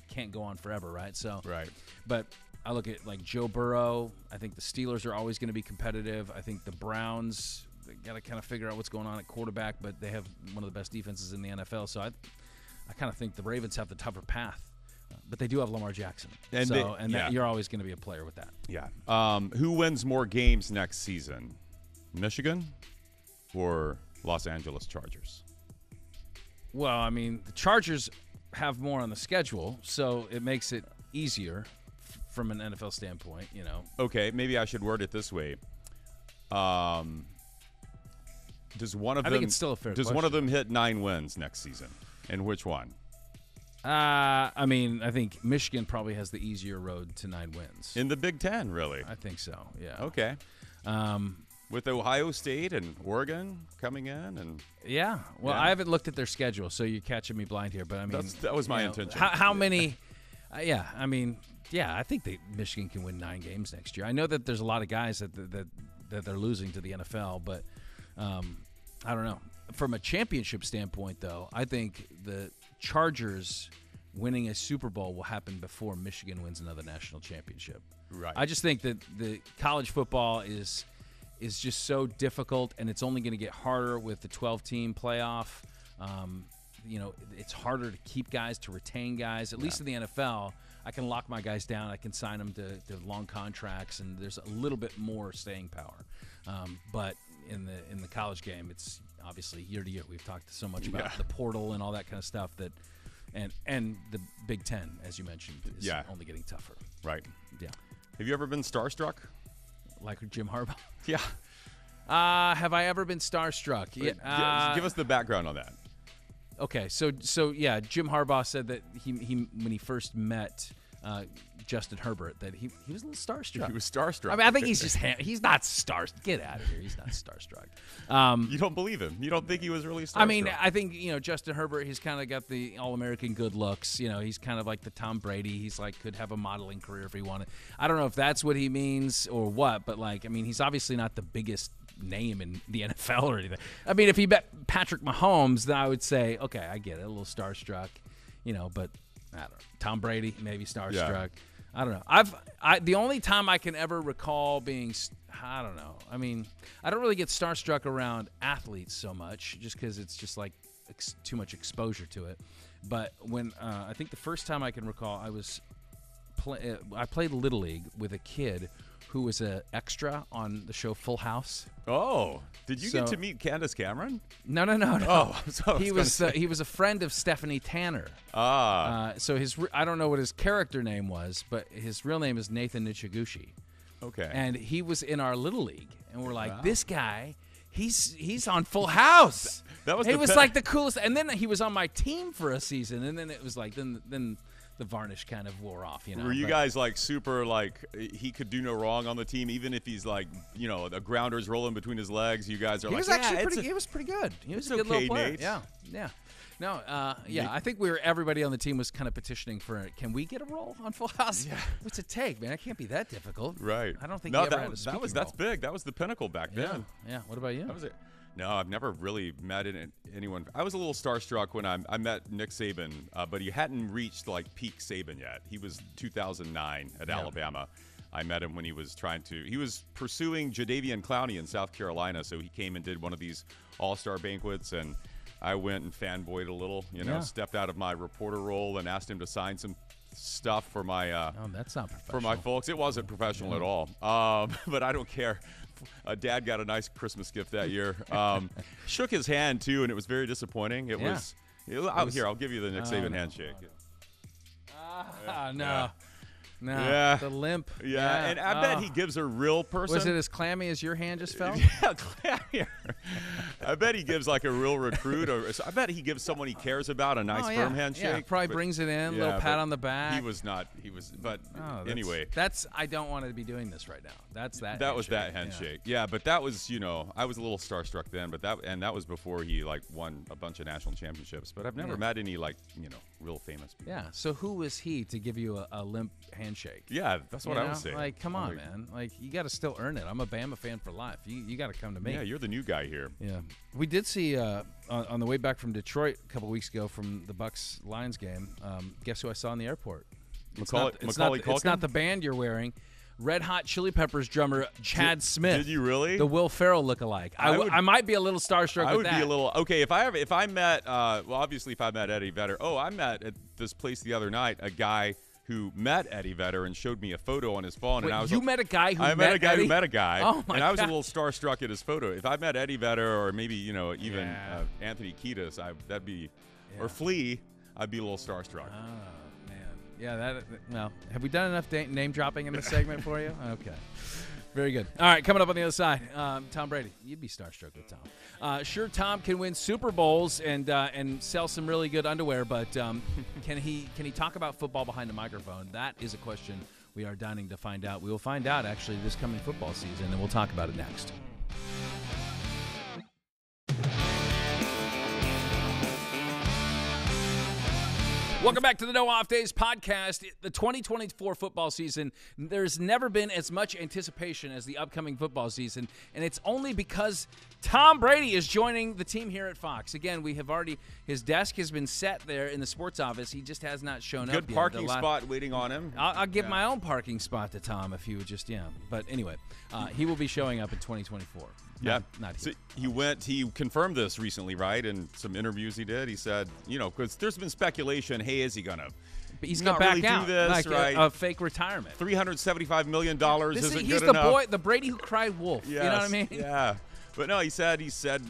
can't go on forever, right? So, right. But I look at like Joe Burrow. I think the Steelers are always going to be competitive. I think the Browns, they got to kind of figure out what's going on at quarterback, but they have one of the best defenses in the NFL. So I kind of think the Ravens have the tougher path, but they do have Lamar Jackson. And you're always going to be a player with that. Yeah. Who wins more games next season, Michigan or Los Angeles Chargers? Well, I mean, the Chargers have more on the schedule, so it makes it easier from an NFL standpoint, Okay, maybe I should word it this way. Does one of them? I think it's still a fair question. One of them hit 9 wins next season? And which one? I mean, I think Michigan probably has the easier road to 9 wins. In the Big Ten, really? I think so, yeah. Okay. With Ohio State and Oregon coming in, and I haven't looked at their schedule, so you're catching me blind here. But I mean, that was my intention. How many? I mean, I think Michigan can win 9 games next year. I know that there's a lot of guys that they're losing to the NFL, but I don't know. From a championship standpoint, though, I think the Chargers winning a Super Bowl will happen before Michigan wins another national championship. Right. I just think that the college football is just so difficult, and it's only going to get harder with the 12-team playoff. It's harder to keep guys, to retain guys. At least in the NFL, I can lock my guys down. I can sign them to long contracts, and there's a little bit more staying power. But in the college game, it's obviously year to year. We've talked so much about the portal and all that kind of stuff that, and the Big Ten, as you mentioned, is only getting tougher. Right. Yeah. Have you ever been starstruck? Like Jim Harbaugh? Yeah. Have I ever been starstruck? Yeah. Give us the background on that. Okay, so Jim Harbaugh said that he when he first met Justin Herbert that he was a little starstruck. He was starstruck. I mean, I think he's not starstruck. Get out of here. He's not starstruck. You don't believe him. You don't think he was really starstruck. I mean, I think Justin Herbert. He's kind of got the all-American good looks. He's kind of like the Tom Brady. He's like could have a modeling career if he wanted. I don't know if that's what he means or what, but he's obviously not the biggest name in the NFL or anything. I mean, if he met Patrick Mahomes, then I would say, okay, I get it, a little starstruck, but I don't know. Tom Brady, maybe starstruck. Yeah. I don't know. The only time I can ever recall being, I don't know. I mean, I don't really get starstruck around athletes so much, just because it's just like too much exposure to it. But when I think the first time I can recall, I played Little League with a kid who was an extra on the show Full House. Oh, did you get to meet Candace Cameron? No. Oh, so he was a friend of Stephanie Tanner. So I don't know what his character name was, but his real name is Nathan Nichiguchi. Okay. And he was in our Little League, and we're like, this guy, he's on Full House. He was like the coolest. And then he was on my team for a season, and then it was like then the varnish kind of wore off, Were you guys like super he could do no wrong on the team, even if he's like the grounder's rolling between his legs? You guys are he was pretty good. He was a good little player. Nate. Yeah. No, I think everybody on the team was kind of petitioning for, can we get a role on Full House? Yeah. What's it take, man? It can't be that difficult. Right. I don't think he ever had a speaking role. That's big. That was the pinnacle back then. Yeah. What about you? That was it. No, I've never really met anyone. I was a little starstruck when I met Nick Saban, but he hadn't reached like peak Saban yet. He was 2009 at Alabama. I met him when he was pursuing Jadeveon Clowney in South Carolina, so he came and did one of these all-star banquets, and I went and fanboyed a little, stepped out of my reporter role and asked him to sign some stuff for my that's not professional. for my folks. It wasn't professional at all, but I don't care. Dad got a nice Christmas gift that year. Shook his hand too, and it was very disappointing. It was here. I'll give you the Nick Saban handshake. No. No, yeah. The limp. Yeah, and I bet he gives a real person. Was it as clammy as your hand just felt? Yeah, clammier. I bet he gives like a real recruit, or I bet he gives someone he cares about a nice firm handshake. Yeah, probably brings it in, little pat on the back. He was not. But anyway. I don't want to be doing this right now. That handshake. Was that handshake. Yeah, but that was, I was a little starstruck then, but that was before he won a bunch of national championships. But I've never met any real famous people. Yeah. So who was he to give you a limp handshake? Yeah, that's what I was saying. Like, come on, man. Like, you got to still earn it. I'm a Bama fan for life. You got to come to me. Yeah, you're the new guy here. Yeah. We did see on the way back from Detroit a couple weeks ago from the Bucs-Lions game, guess who I saw in the airport? It's not the band you're wearing. Red Hot Chili Peppers drummer Chad Smith. Did you really? The Will Ferrell lookalike. I might be a little starstruck. I would be a little okay if I met obviously if I met Eddie Vedder. Oh, I met at this place the other night a guy who met Eddie Vedder and showed me a photo on his phone. Wait, and I was met a guy who I met a guy Eddie? who met a guy. Oh my and I was God. a little starstruck at his photo. If I met Eddie Vedder or maybe even Anthony Kiedis, that'd be or Flea, I'd be a little starstruck. Oh man, yeah. Have we done enough name dropping in this segment for you? Okay. Very good. All right, coming up on the other side, Tom Brady. You'd be starstruck with Tom. Sure, Tom can win Super Bowls and sell some really good underwear, but can he talk about football behind the microphone? That is a question we are dying to find out. We will find out, actually, this coming football season, and we'll talk about it next. Welcome back to the No Off Days podcast. The 2024 football season, there's never been as much anticipation as the upcoming football season, and it's only because Tom Brady is joining the team here at Fox. Again, his desk has been set there in the sports office. He just has not shown up yet. Good parking spot waiting on him. I'll give my own parking spot to Tom if he would just, But anyway, he will be showing up in 2024. Yeah. Not so he confirmed this recently, right? In some interviews he did. He said, because there's been speculation, hey, is he going to he's going to back really out, do this, like right? a fake retirement. $375 million isn't he's good the enough. boy, the Brady who cried wolf. Yes, you know what I mean? Yeah. But no, he said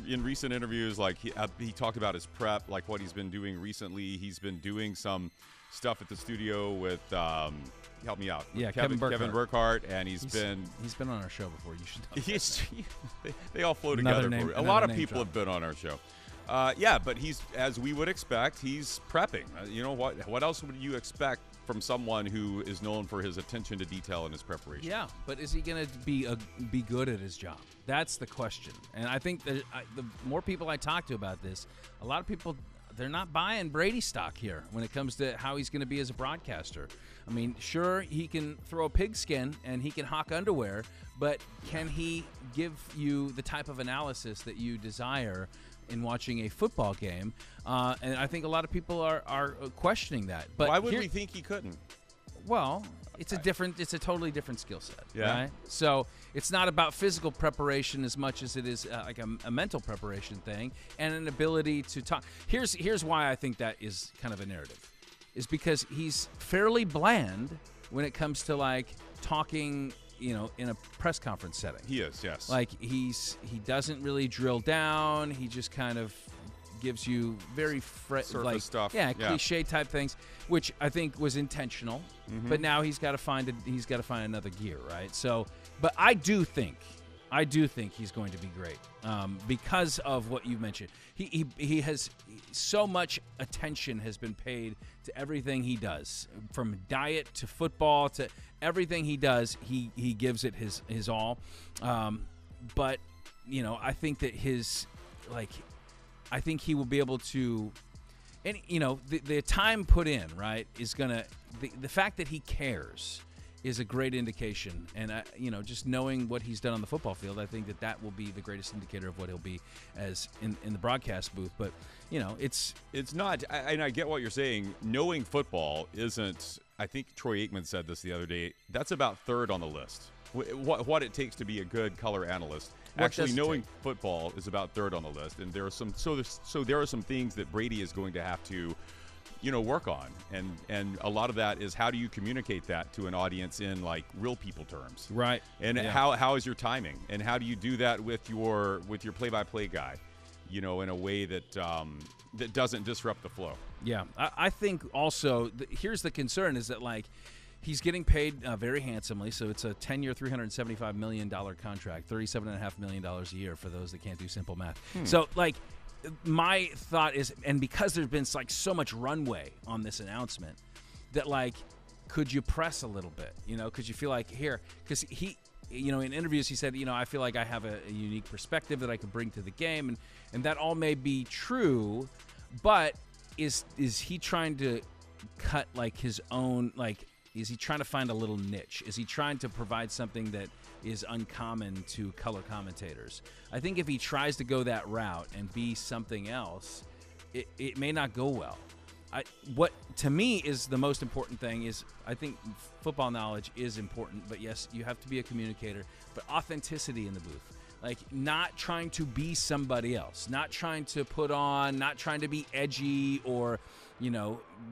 in recent interviews, like he talked about his prep, like what he's been doing recently. He's been doing some stuff at the studio with help me out. Yeah, Kevin Burkhardt, and he's been on our show before. You should know. They all flow together. A lot of people have been on our show. But he's, as we would expect, he's prepping. What else would you expect from someone who is known for his attention to detail in his preparation? Yeah, but is he going to be good at his job? That's the question. And I think that the more people I talk to about this, a lot of people, they're not buying Brady stock here when it comes to how he's going to be as a broadcaster. I mean, sure, he can throw a pigskin and he can hawk underwear, but can he give you the type of analysis that you desire in watching a football game? And I think a lot of people are questioning that. But why would we think he couldn't? Well, it's a totally different skill set. Yeah. Right? So it's not about physical preparation as much as it is like a mental preparation thing and an ability to talk. Here's why I think that is kind of a narrative, is because he's fairly bland when it comes to like talking, in a press conference setting. He is, yes. Like he doesn't really drill down. He just kind of gives you very surface stuff. Yeah, cliche type things, which I think was intentional. Mm-hmm. But now he's got to find another gear, right? So, but I do think he's going to be great because of what you mentioned. He has so much attention has been paid to everything he does, from diet to football to everything he does. He gives it his all. But I think that I think he will be able to, and the time put in, right, is gonna the fact that he cares is a great indication. And just knowing what he's done on the football field, I think that will be the greatest indicator of what he'll be as in the broadcast booth. But it's not. And I get what you're saying. Knowing football isn't. I think Troy Aikman said this the other day. That's about third on the list. what it takes to be a good color analyst. What Actually, does it knowing take? football is about third on the list, and there are some things that Brady is going to have to, work on, and a lot of that is how do you communicate that to an audience in like real people terms, Right. And Yeah. how is your timing, and how do you do that with your play-by-play guy, in a way that that doesn't disrupt the flow. Yeah, I think also here's the concern is that like he's getting paid very handsomely, so it's a 10-year, $375 million contract, $37.5 million a year for those that can't do simple math. So like my thought is, and because there's been like so much runway on this announcement, that like could you press a little bit, could you feel like here, because he. In interviews, he said, I feel like I have a unique perspective that I could bring to the game, and that all may be true, but is he trying to cut like his own, like, is he trying to find a little niche? Is he trying to provide something that is uncommon to color commentators? I think if he tries to go that route and be something else, it may not go well. What to me is the most important thing is I think football knowledge is important, but yes, you have to be a communicator, but authenticity in the booth. Like not trying to be somebody else, not trying to put on, not trying to be edgy or,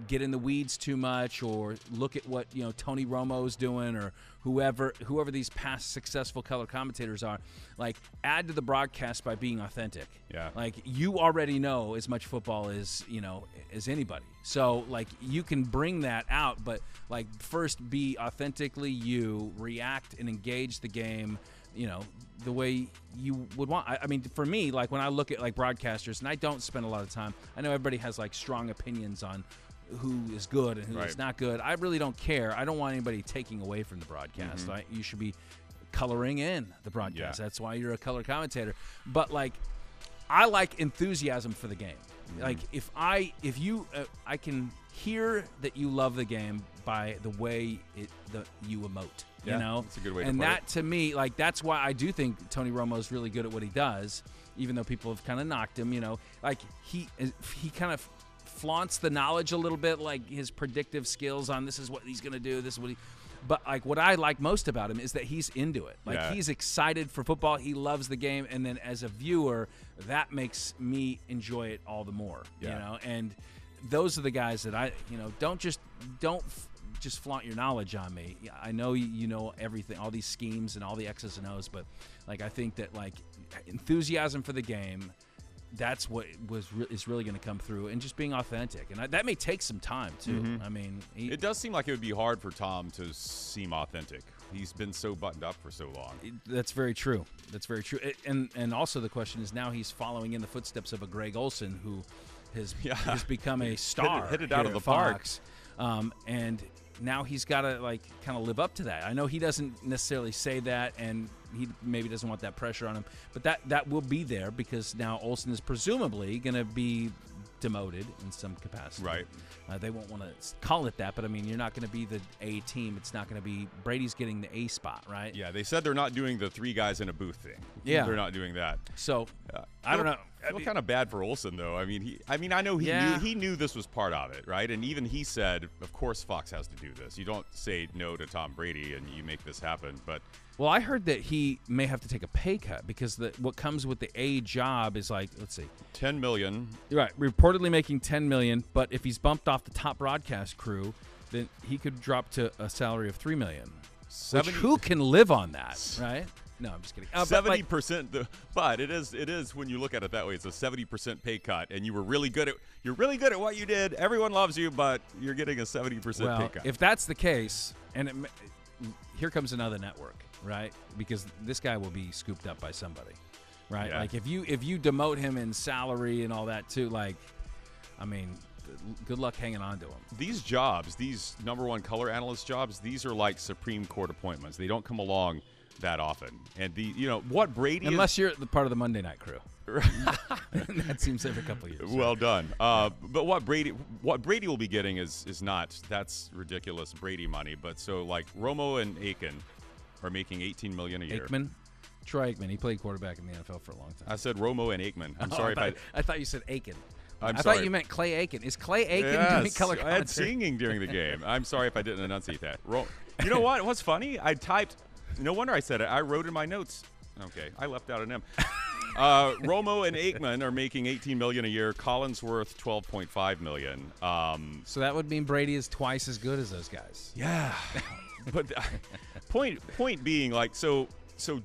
get in the weeds too much or look at what, Tony Romo's doing or whoever these past successful color commentators are. Like add to the broadcast by being authentic. Yeah. Like you already know as much football as, as anybody. So like you can bring that out, but like first be authentically you, react and engage the game, the way you would want. I mean, for me, like when I look at like broadcasters, and I don't spend a lot of time, I know everybody has like strong opinions on who is good and who is not good. I really don't care. I don't want anybody taking away from the broadcast. Right? You should be coloring in the broadcast. Yeah. That's why you're a color commentator. But like, I like enthusiasm for the game. Like I can hear that you love the game by the way you emote. Yeah, You know, that's a good way and to put that it. to me, like that's why I do think Tony Romo's really good at what he does, even though people have kind of knocked him. Like he kind of flaunts the knowledge a little bit, like his predictive skills on this is what he's gonna do, this is what he. But like what I like most about him is that he's into it. Like he's excited for football. He loves the game, and then as a viewer, that makes me enjoy it all the more. Yeah. And those are the guys that I, don't just flaunt your knowledge on me. I know you know everything, all these schemes and all the X's and O's, but like I think that like enthusiasm for the game, that's what is really going to come through, and just being authentic, and that may take some time too. I mean, It does seem like it would be hard for Tom to seem authentic. He's been so buttoned up for so long. That's very true. That's very true. And also the question is now he's following in the footsteps of a Greg Olson who has become a star. Hit it out of here the at park. Fox. And now he's got to like kind of live up to that. I know he doesn't necessarily say that, and he maybe doesn't want that pressure on him, but that will be there because now Olsen is presumably going to be demoted in some capacity. Right. They won't want to call it that, but I mean, you're not going to be the A team. It's not going to be Brady's getting the A spot, right? Yeah, they said they're not doing the 3 guys in a booth thing. Yeah. They're not doing that. So I don't know. I feel kind of bad for Olsen though. I mean, I know he knew this was part of it, right? And even he said, of course Fox has to do this. You don't say no to Tom Brady and you make this happen, but Well, I heard that he may have to take a pay cut because what comes with the A job is like, let's see, $10 million. Right, reportedly making $10 million, but if he's bumped off the top broadcast crew, then he could drop to a salary of $3 million. Which who can live on that, right? No, I'm just kidding. 70%, but it is when you look at it that way. It's a 70% pay cut, and you're really good at what you did. Everyone loves you, but you're getting a 70% pay cut. If that's the case, and here comes another network, right? Because this guy will be scooped up by somebody, right? Yeah. Like if you demote him in salary and all that too, like, I mean, good luck hanging on to him. These jobs, these number 1 color analyst jobs, these are like Supreme Court appointments. They don't come along that often. And what Brady unless you're the part of the Monday night crew. That seems every couple of years. Well done. But what Brady will be getting is not, that's ridiculous Brady money. But so like Romo and Aiken are making $18 million a year. Troy Aikman. He played quarterback in the NFL for a long time. I said Romo and Aikman. I'm sorry I thought you said Aiken. I'm I sorry. thought you meant Clay Aiken. Is Clay Aiken doing color I had commentary? singing during the game. I'm sorry if I didn't enunciate that. You know what? What's funny? I typed No wonder I said it. I wrote in my notes. Okay, I left out an M. Romo and Aikman are making $18 million a year. Collinsworth $12.5 million. So that would mean Brady is twice as good as those guys. Yeah, but point being, like, so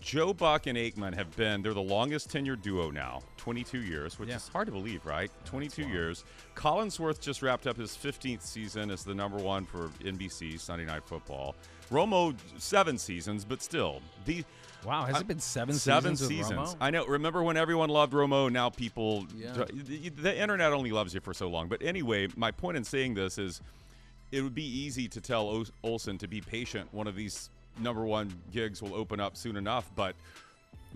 Joe Buck and Aikman they're the longest tenured duo now, 22 years, which is hard to believe, right? 22 years. Collinsworth just wrapped up his 15th season as the #1 for NBC Sunday Night Football. Romo 7 seasons, but still Wow, has it been 7 seasons? 7 seasons. Romo? I know. Remember when everyone loved Romo? Now people, the internet only loves you for so long. But anyway, my point in saying this is, it would be easy to tell Olsen to be patient. One of these #1 gigs will open up soon enough, but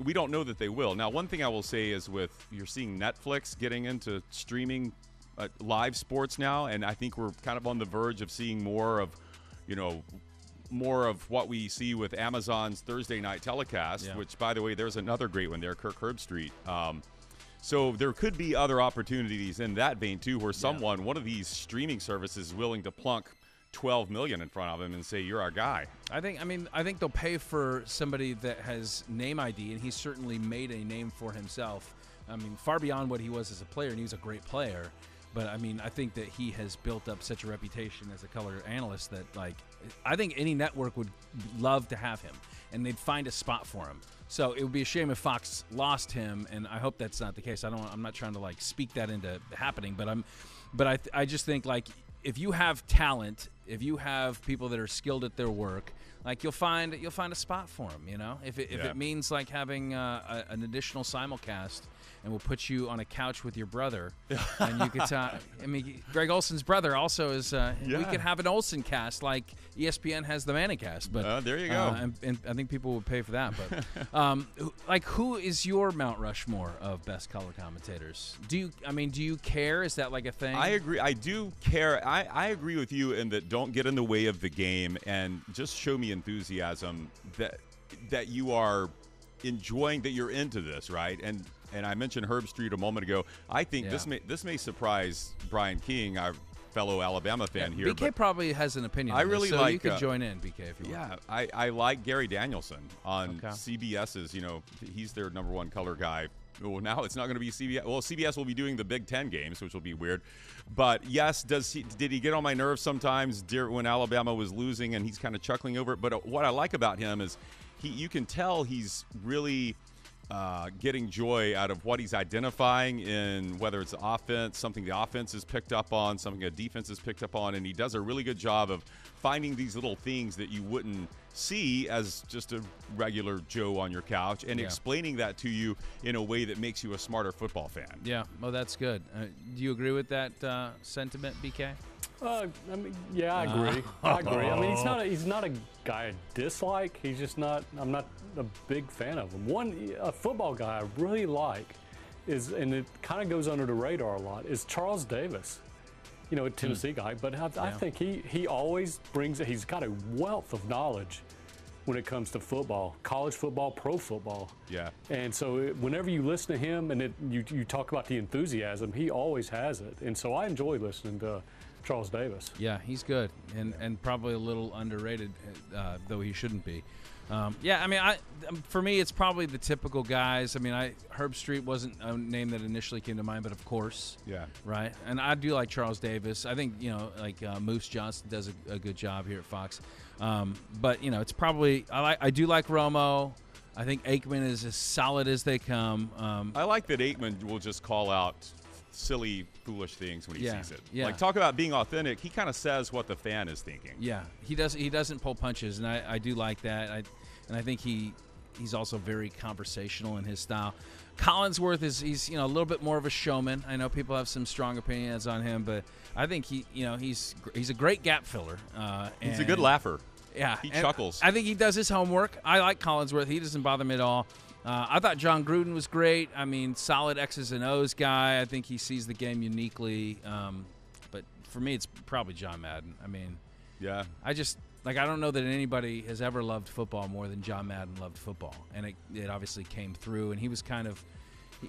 we don't know that they will. Now, one thing I will say is, you're seeing Netflix getting into streaming live sports now, and I think we're kind of on the verge of seeing more of what we see with Amazon's Thursday night telecast, which, by the way, there's another great one there, Kirk Herbstreit. So there could be other opportunities in that vein, too, where one of these streaming services is willing to plunk $12 million in front of him and say, you're our guy. I think they'll pay for somebody that has name ID, and he's certainly made a name for himself. I mean, far beyond what he was as a player, and he was a great player. But, I mean, I think that he has built up such a reputation as a color analyst that, like, I think any network would love to have him, and they'd find a spot for him. So it would be a shame if Fox lost him, and I hope that's not the case. I'm not trying to, like, speak that into happening, but I just think, like, if you have talent, if you have people that are skilled at their work, like, you'll find a spot for them. You know, if it means, like, having an additional simulcast, and we'll put you on a couch with your brother, and you could talk. I mean, Greg Olsen's brother also is. We could have an Olsen cast, like ESPN has the Manning cast. But there you go. And I think people would pay for that. But like, who is your Mount Rushmore of best color commentators? Do you care? Is that like a thing? I agree. I do care. I agree with you in that. Don't get in the way of the game, and just show me enthusiasm that you are enjoying, that you're into this, right? And I mentioned Herbstreit a moment ago. I think this may surprise Brian King, our fellow Alabama fan here. BK probably has an opinion. I really so like. You could join in, BK, if you want. Yeah, I like Gary Danielson on CBS's. You know, he's their #1 color guy. Well, now it's not going to be CBS. Well, CBS will be doing the Big Ten games, which will be weird. But yes, did he get on my nerves sometimes when Alabama was losing, and he's kind of chuckling over it? But what I like about him is you can tell he's really getting joy out of what he's identifying in, whether it's offense, something the offense has picked up on, something a defense has picked up on, and he does a really good job of finding these little things that you wouldn't see as just a regular Joe on your couch, and explaining that to you in a way that makes you a smarter football fan. Yeah, well, that's good. Do you agree with that sentiment, BK? I mean, yeah, I agree. I agree. I mean, he's not a guy I dislike. He's just not. I'm not a big fan of him. A football guy I really like is, and it kind of goes under the radar a lot, is Charles Davis. You know, a Tennessee guy, but I think he always brings. He's got a wealth of knowledge when it comes to football, college football, pro football. Yeah. And so whenever you listen to him and you talk about the enthusiasm, he always has it. And so I enjoy listening to Charles Davis. Yeah, he's good and probably a little underrated, though he shouldn't be. Yeah, I mean, for me, it's probably the typical guys. I mean, Herbstreit wasn't a name that initially came to mind, but of course, right. And I do like Charles Davis. I think Moose Johnston does a good job here at Fox. But it's probably I do like Romo. I think Aikman is as solid as they come. I like that Aikman will just call out silly, foolish things when he sees it. Yeah. Like, talk about being authentic. He kind of says what the fan is thinking. Yeah, he doesn't pull punches, and I do like that. And I think he's also very conversational in his style. Collinsworth he's a little bit more of a showman. I know people have some strong opinions on him, but I think he's a great gap filler. He's a good laugher. Yeah, he chuckles. I think he does his homework. I like Collinsworth. He doesn't bother me at all. I thought John Gruden was great. I mean, solid X's and O's guy. I think he sees the game uniquely. But for me, it's probably John Madden. I mean, yeah. I don't know that anybody has ever loved football more than John Madden loved football. And it obviously came through. And he was kind of,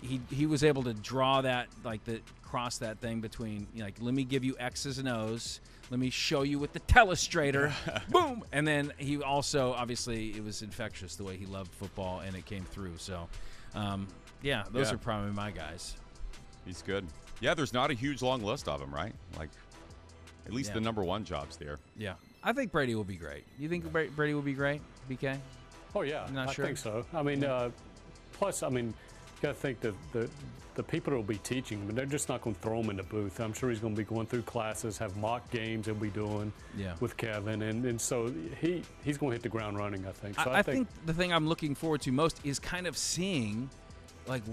he was able to draw that, like, cross that thing between, like, let me give you X's and O's. Let me show you with the telestrator. Boom! And then he also, obviously, it was infectious the way he loved football, and it came through. So, yeah, those are probably my guys. He's good. Yeah, there's not a huge long list of them, right? Like, at least the number one job's there. Yeah. I think Brady will be great. You think Brady will be great, BK? Oh, yeah. I think so. I mean, plus, I mean, you got to think that the people that will be teaching, I mean, they're just not going to throw him in the booth. I'm sure he's going to be going through classes, have mock games he'll be doing with Kevin. And so he's going to hit the ground running, I think. So I think the thing I'm looking forward to most is kind of seeing, like,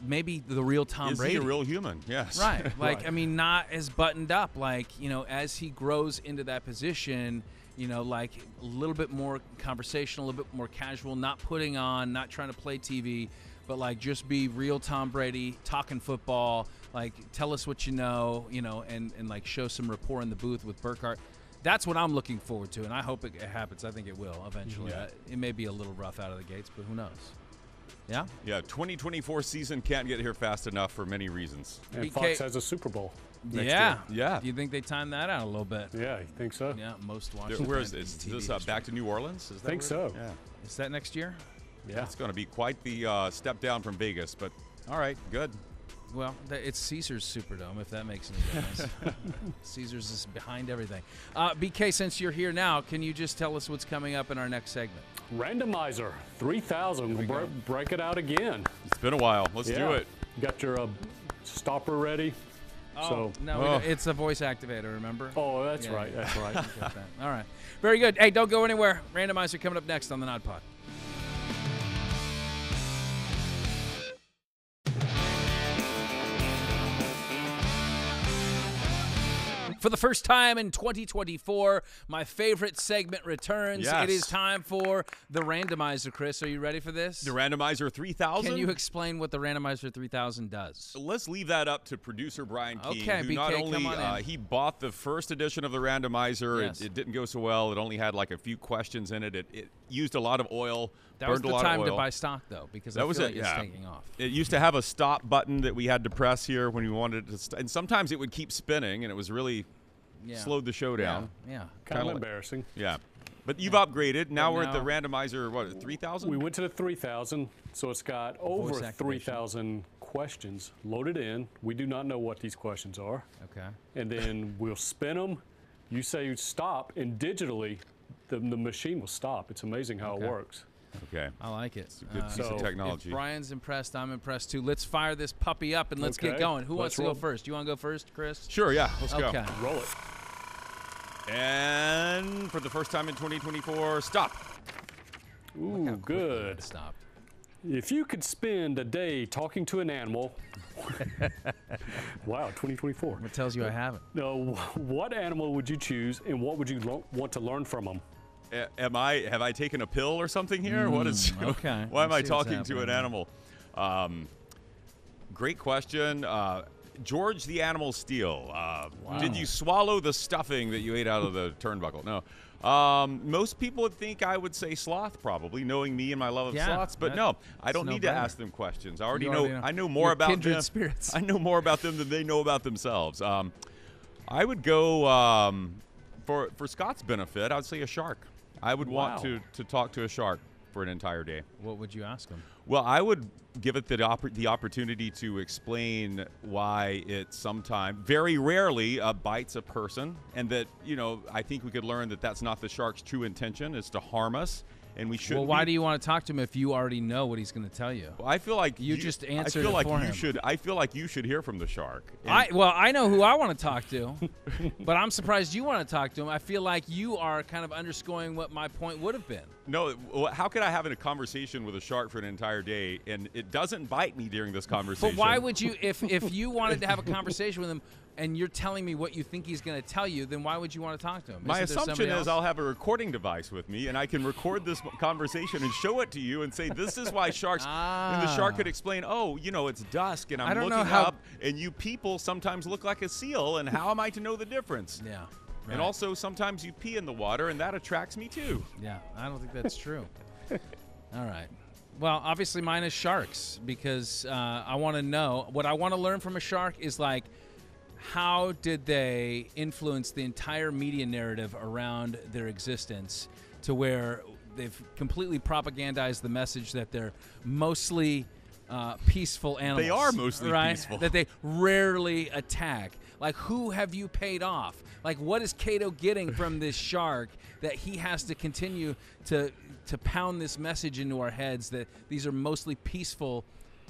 maybe the real Tom Brady. Is he a real human? Yes. Right. Like, I mean, not as buttoned up. Like, as he grows into that position, like a little bit more conversational, a little bit more casual, not putting on, not trying to play TV, but like just be real Tom Brady, talking football, like tell us what you know, and like show some rapport in the booth with Burkhardt. That's what I'm looking forward to, and I hope it happens. I think it will eventually. Yeah. It may be a little rough out of the gates, but who knows? Yeah? Yeah, 2024 season can't get here fast enough for many reasons. And Fox has a Super Bowl next year. Yeah. Do you think they timed that out a little bit? Yeah, you think so? Yeah, most watched. Where is this? Is this back to New Orleans? I think so. Yeah. Is that next year? Yeah. It's going to be quite the step down from Vegas, but all right, good. Well, it's Caesars Superdome, if that makes any difference. Caesars is behind everything. BK, since you're here now, can you just tell us what's coming up in our next segment? Randomizer 3000. We'll break it out again. It's been a while. Let's do it. You got your stopper ready? Oh, no, it's a voice activator, remember? Oh, that's right. That's right. All right. Very good. Hey, don't go anywhere. Randomizer coming up next on the Nod Pod. For the first time in 2024, my favorite segment returns. Yes. It is time for the Randomizer, Chris. Are you ready for this? The Randomizer 3000? Can you explain what the Randomizer 3000 does? Let's leave that up to producer Brian King, Okay, who BK, not only come on in. he bought the first edition of the Randomizer. Yes. It didn't go so well. It only had like a few questions in it. It used a lot of oil. That was burned the a lot time of to oil. buy stock, though, because That I was feel it, like it's yeah. taking off. It used to have a stop button that we had to press here when we wanted it to and sometimes it would keep spinning, and it was really slowed the show down. Yeah. Kind of embarrassing. Yeah. But you've upgraded. Now we're at the Randomizer, what, 3000? We went to the 3000, so it's got over 3,000 questions loaded in. We do not know what these questions are. Okay. And then we'll spin them. You say stop, and digitally, the machine will stop. It's amazing how it works. Okay. I like it. It's a good piece of technology. If Brian's impressed, I'm impressed too. Let's fire this puppy up and let's get going. Who wants to go first? You want to go first, Chris? Sure, yeah. Let's go. Roll it. And for the first time in 2024, stop. Ooh, good. Stop. If you could spend a day talking to an animal, wow, 2024. What tells you I haven't? No, what animal would you choose, and what would you want to learn from them? Have I taken a pill or something here? What is? Okay. Why am I Let's see what's talking to an happening. animal? Great question. George the Animal Steel. Did you swallow the stuffing that you ate out of the turnbuckle? No. Most people would think I would say sloth, probably, knowing me and my love of sloths. But no, I don't need to ask them questions. I already know. I know more about them. Spirits. I know more about them than they know about themselves. I would go for Scott's benefit. I would say a shark. I would want to talk to a shark for an entire day. What would you ask him? Well, I would give it the opportunity to explain why it sometimes, very rarely, bites a person, and that, I think we could learn that that's not the shark's true intention, is to harm us, and we shouldn't. Well, why do you want to talk to him if you already know what he's going to tell you? Well, I feel like you just answered I feel like for you him. should. I feel like you should hear from the shark. I know who I want to talk to, but I'm surprised you want to talk to him. I feel like you are kind of underscoring what my point would have been. No, how could I have a conversation with a shark for an entire day and it doesn't bite me during this conversation? But why would you, if you wanted to have a conversation with him and you're telling me what you think he's going to tell you, then why would you want to talk to him? My assumption is I'll have a recording device with me and I can record this conversation and show it to you and say, this is why sharks, and the shark could explain, it's dusk and I'm looking up and you people sometimes look like a seal and how am I to know the difference? Yeah. Right. And also, sometimes you pee in the water, and that attracts me too. Yeah, I don't think that's true. All right. Well, obviously mine is sharks because I want to know. What I want to learn from a shark is, like, how did they influence the entire media narrative around their existence to where they've completely propagandized the message that they're mostly peaceful animals. They are mostly peaceful. That they rarely attack. Like, who have you paid off? Like, what is Cato getting from this shark that he has to continue to pound this message into our heads that these are mostly peaceful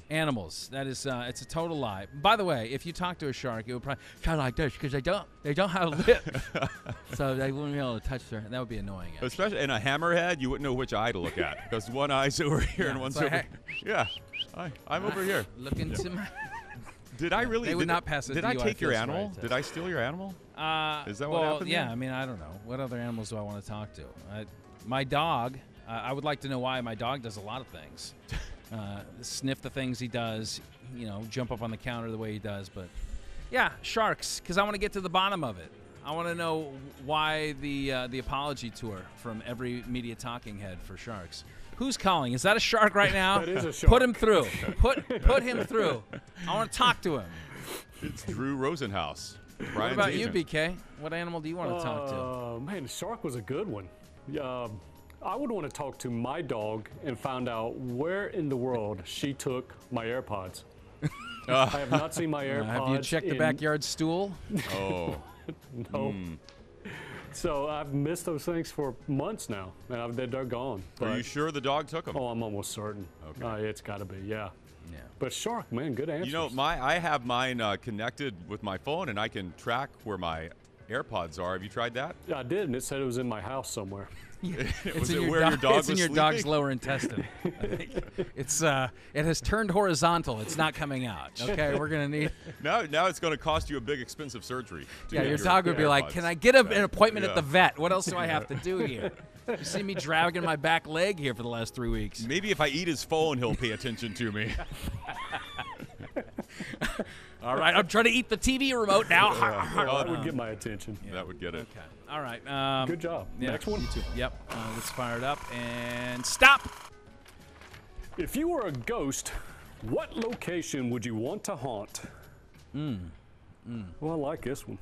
animals? That is, it's a total lie. By the way, if you talk to a shark, it would probably sound like this because they don't have lips, so they wouldn't be able to touch their. That would be annoying. Actually. Especially in a hammerhead, you wouldn't know which eye to look at because one eye's over here and one's over. Hey. Yeah, I'm over here. Look into my. Did I really? They would not pass it. Did I take your animal? Did I steal your animal? Is that what happened? Yeah. I mean, I don't know. What other animals do I want to talk to? My dog. I would like to know why my dog does a lot of things. Sniff the things he does. Jump up on the counter the way he does. But yeah, sharks. Because I want to get to the bottom of it. I want to know why the apology tour from every media talking head for sharks. Who's calling? Is that a shark right now? That is a shark. Put him through. Put him through. I want to talk to him. It's Drew Rosenhaus. What about you, BK? What animal do you want to talk to? Man, the shark was a good one. I would want to talk to my dog and find out where in the world she took my AirPods. I have not seen my AirPods. Have you checked the backyard stool? Oh. No. So I've missed those things for months now, and they're gone. Are you sure the dog took them? Oh, I'm almost certain. Okay. It's got to be, yeah. Yeah. But shark, man, good answer. I have mine connected with my phone, and I can track where my AirPods are. Have you tried that? I did, and it said it was in my house somewhere. Was it where your dog was in your sleeping? dog's lower intestine. I think it has turned horizontal. It's not coming out. Okay, we're gonna need. Now it's going to cost you a big expensive surgery. Yeah, your dog would be like, "Can I get an appointment at the vet? What else do I have to do here? You see me dragging my back leg here for the last 3 weeks." Maybe if I eat his phone, he'll pay attention to me. All right, I'm trying to eat the TV remote now. That would get my attention. Yeah. That would get it. Okay. All right. Good job. Yeah, Next one. You too. Yep. Let's fire it up and stop. If you were a ghost, what location would you want to haunt? Well, I like this one.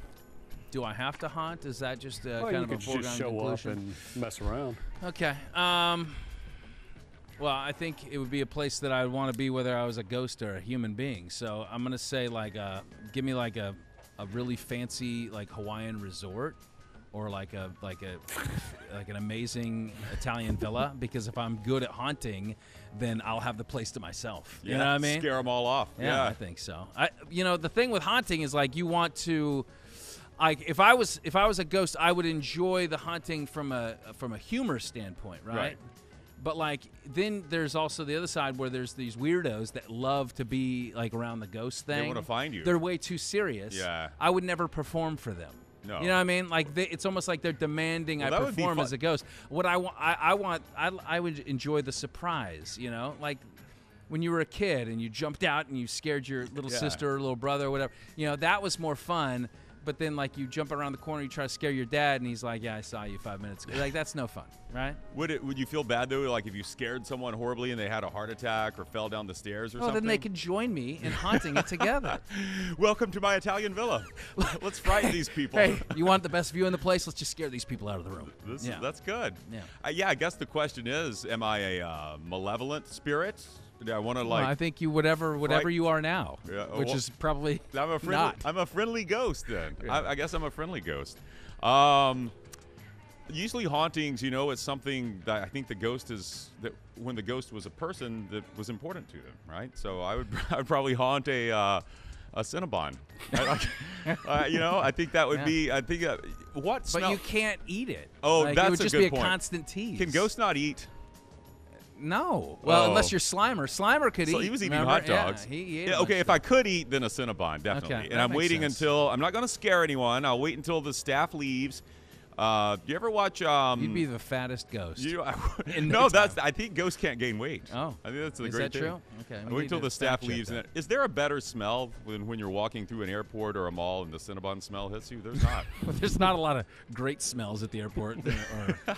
Do I have to haunt? Is that just Well, kind you of a could foregone just show conclusion? up and mess around. Okay. Well, I think it would be a place that I would want to be whether I was a ghost or a human being. So I'm gonna say give me like a really fancy like Hawaiian resort, or like an amazing Italian villa. Because if I'm good at haunting, then I'll have the place to myself. You know what I mean? Scare them all off. Yeah, I think so. The thing with haunting is like you want to. Like if I was a ghost, I would enjoy the haunting from a humor standpoint, right? But like then there's also the other side where there's these weirdos that love to be like around the ghost thing. They want to find you. They're way too serious. Yeah. I would never perform for them. No. You know what I mean? Like it's almost like they're demanding I perform as a ghost. What I would enjoy the surprise. Like when you were a kid and you jumped out and you scared your little sister or little brother or whatever. That was more fun. But then, like, you jump around the corner, you try to scare your dad, and he's like, "Yeah, I saw you 5 minutes ago." Like, that's no fun, right? Would you feel bad though, like if you scared someone horribly and they had a heart attack or fell down the stairs or something? Well, then they could join me in haunting it together. Welcome to my Italian villa. Let's frighten these people. Hey, you want the best view in the place? Let's just scare these people out of the room. That's good. Yeah. I guess the question is, am I a malevolent spirit? Do I want to Well, I think you whatever you are now, which is probably not. I'm a friendly ghost then. Yeah. I guess I'm a friendly ghost. Usually hauntings, it's something that I think the ghost is that when the ghost was a person that was important to them, right? So I would probably haunt a Cinnabon. I think that would be. I think what smell? But you can't eat it. Oh, like, that's it would just a good be a point. constant tease. Can ghosts not eat? No. Well, unless you're Slimer. Slimer could eat. So he was eating remember? hot dogs. Yeah, he ate okay, if I could eat, then a Cinnabon, definitely. Okay, and I'm waiting until I'm not going to scare anyone. I'll wait until the staff leaves. Do you ever watch? You'd be the fattest ghost. I think ghosts can't gain weight. Oh, I think that's the is great that thing. true? Okay. I wait until the staff leaves. Is there a better smell when you're walking through an airport or a mall and the Cinnabon smell hits you? There's not. Well, there's not a lot of great smells at the airport or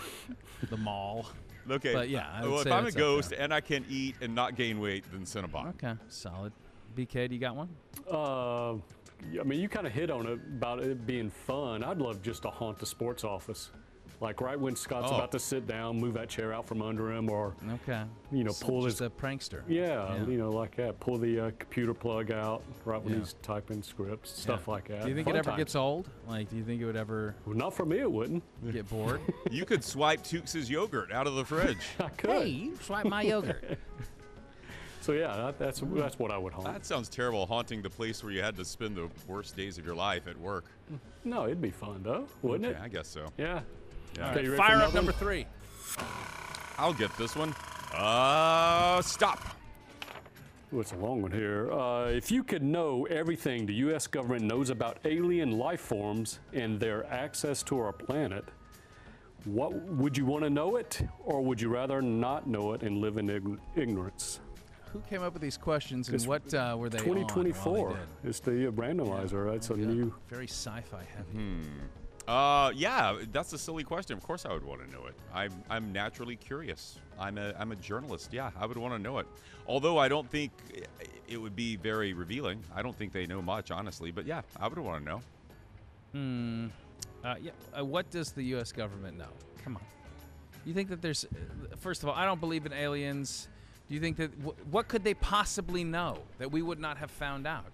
the mall. Okay. But yeah, I would well, say if I'm a it's up ghost there. and I can eat and not gain weight, then Cinnabon. Okay, solid. BK, do you got one? I mean, you kind of hit on it about it being fun. I'd love just to haunt the sports office. Like right when Scott's about to sit down, move that chair out from under him, or pull just his a prankster. yeah, like that. Pull the computer plug out right when he's typing scripts, stuff like that. Do you think Fun it ever times. gets old? Like, do you think it would ever Well, not for me, it wouldn't. get bored? You could swipe Tukes' yogurt out of the fridge. I could. Hey, you swipe my yogurt. So yeah, that's what I would haunt. That sounds terrible, haunting the place where you had to spend the worst days of your life at work. No, it'd be fun though, wouldn't Okay, it? I guess so. Yeah. Yeah. Okay, you ready for Fire up another number one? 3. I'll get this one. Stop. Oh, it's a long one here. If you could know everything the U.S. government knows about alien life forms and their access to our planet, what would you want to know it, or would you rather not know it and live in ignorance? Who came up with these questions, and It's what were they 2024. on while they did? It's the randomizer. It's a Yeah, new. very sci-fi heavy. Yeah, that's a silly question. Of course I would want to know it. I'm naturally curious. I'm a journalist. Yeah, I would want to know it. Although I don't think it would be very revealing. I don't think they know much, honestly. But yeah, I would want to know. What does the U.S. government know? Come on. You think that there's... first of all, I don't believe in aliens. Do you think that... what could they possibly know that we would not have found out?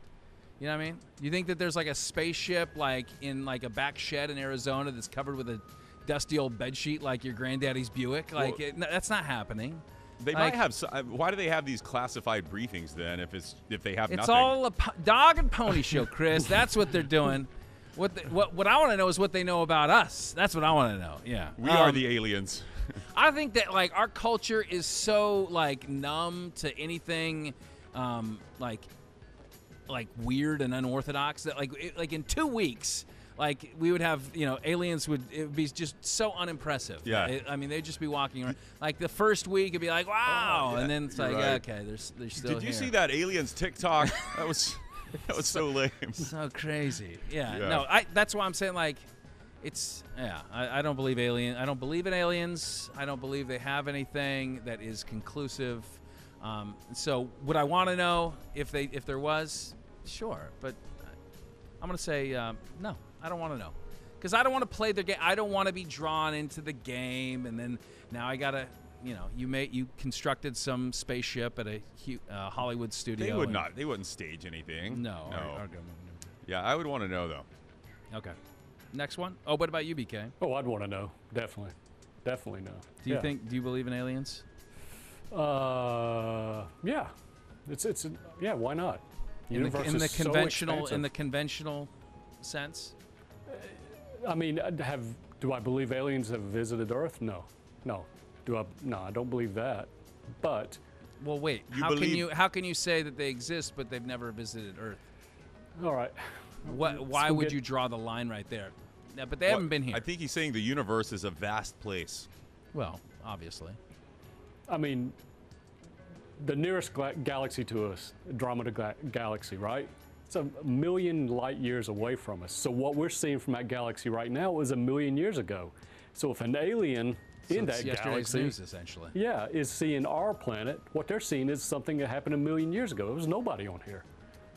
You know what I mean? You think that there's like a spaceship like in like a back shed in Arizona that's covered with a dusty old bedsheet like your granddaddy's Buick? Like, that's not happening. They Like- might have. Why do they have these classified briefings then? If they have It's nothing. all a dog and pony show, Chris. That's what they're doing. What I want to know is what they know about us. That's what I want to know. Yeah. We are the aliens. I think that like our culture is so like numb to anything like weird and unorthodox that like in 2 weeks like we would have aliens it would be just so unimpressive. Yeah. I mean they'd just be walking around like the first week it'd be like wow yeah, and then it's you're like right. okay they're still Did you here. see that aliens TikTok? That was so lame. So crazy. Yeah. Yeah. No, that's why I'm saying like it's I don't believe I don't believe in aliens. I don't believe they have anything that is conclusive. So would I want to know if there was? Sure, but I'm gonna say no. I don't want to know because I don't want to play their game. I don't want to be drawn into the game, and then now I gotta. You constructed some spaceship at a Hollywood studio. They would not. They wouldn't stage anything. No. No. Our government. Yeah, I would want to know though. Okay. Next one. Oh, what about you, BK? Oh, I'd want to know. Definitely know. Do you believe in aliens? Yeah. It's yeah. Why not? In Universe the is so conventional expansive. sense? I mean, do I believe aliens have visited Earth? No. No, I don't believe that. But Well, wait. How can you say that they exist but they've never visited Earth? all right, Why would you draw the line right there? Yeah, but they haven't been here. I think he's saying the universe is a vast place. Well, obviously. I mean, the nearest galaxy to us, Andromeda Galaxy, right? It's a million light years away from us. So what we're seeing from that galaxy right now was a million years ago. So if an alien in It's that yesterday's galaxy, news, essentially. yeah, is seeing our planet, what they're seeing is something that happened a million years ago. There was nobody on here.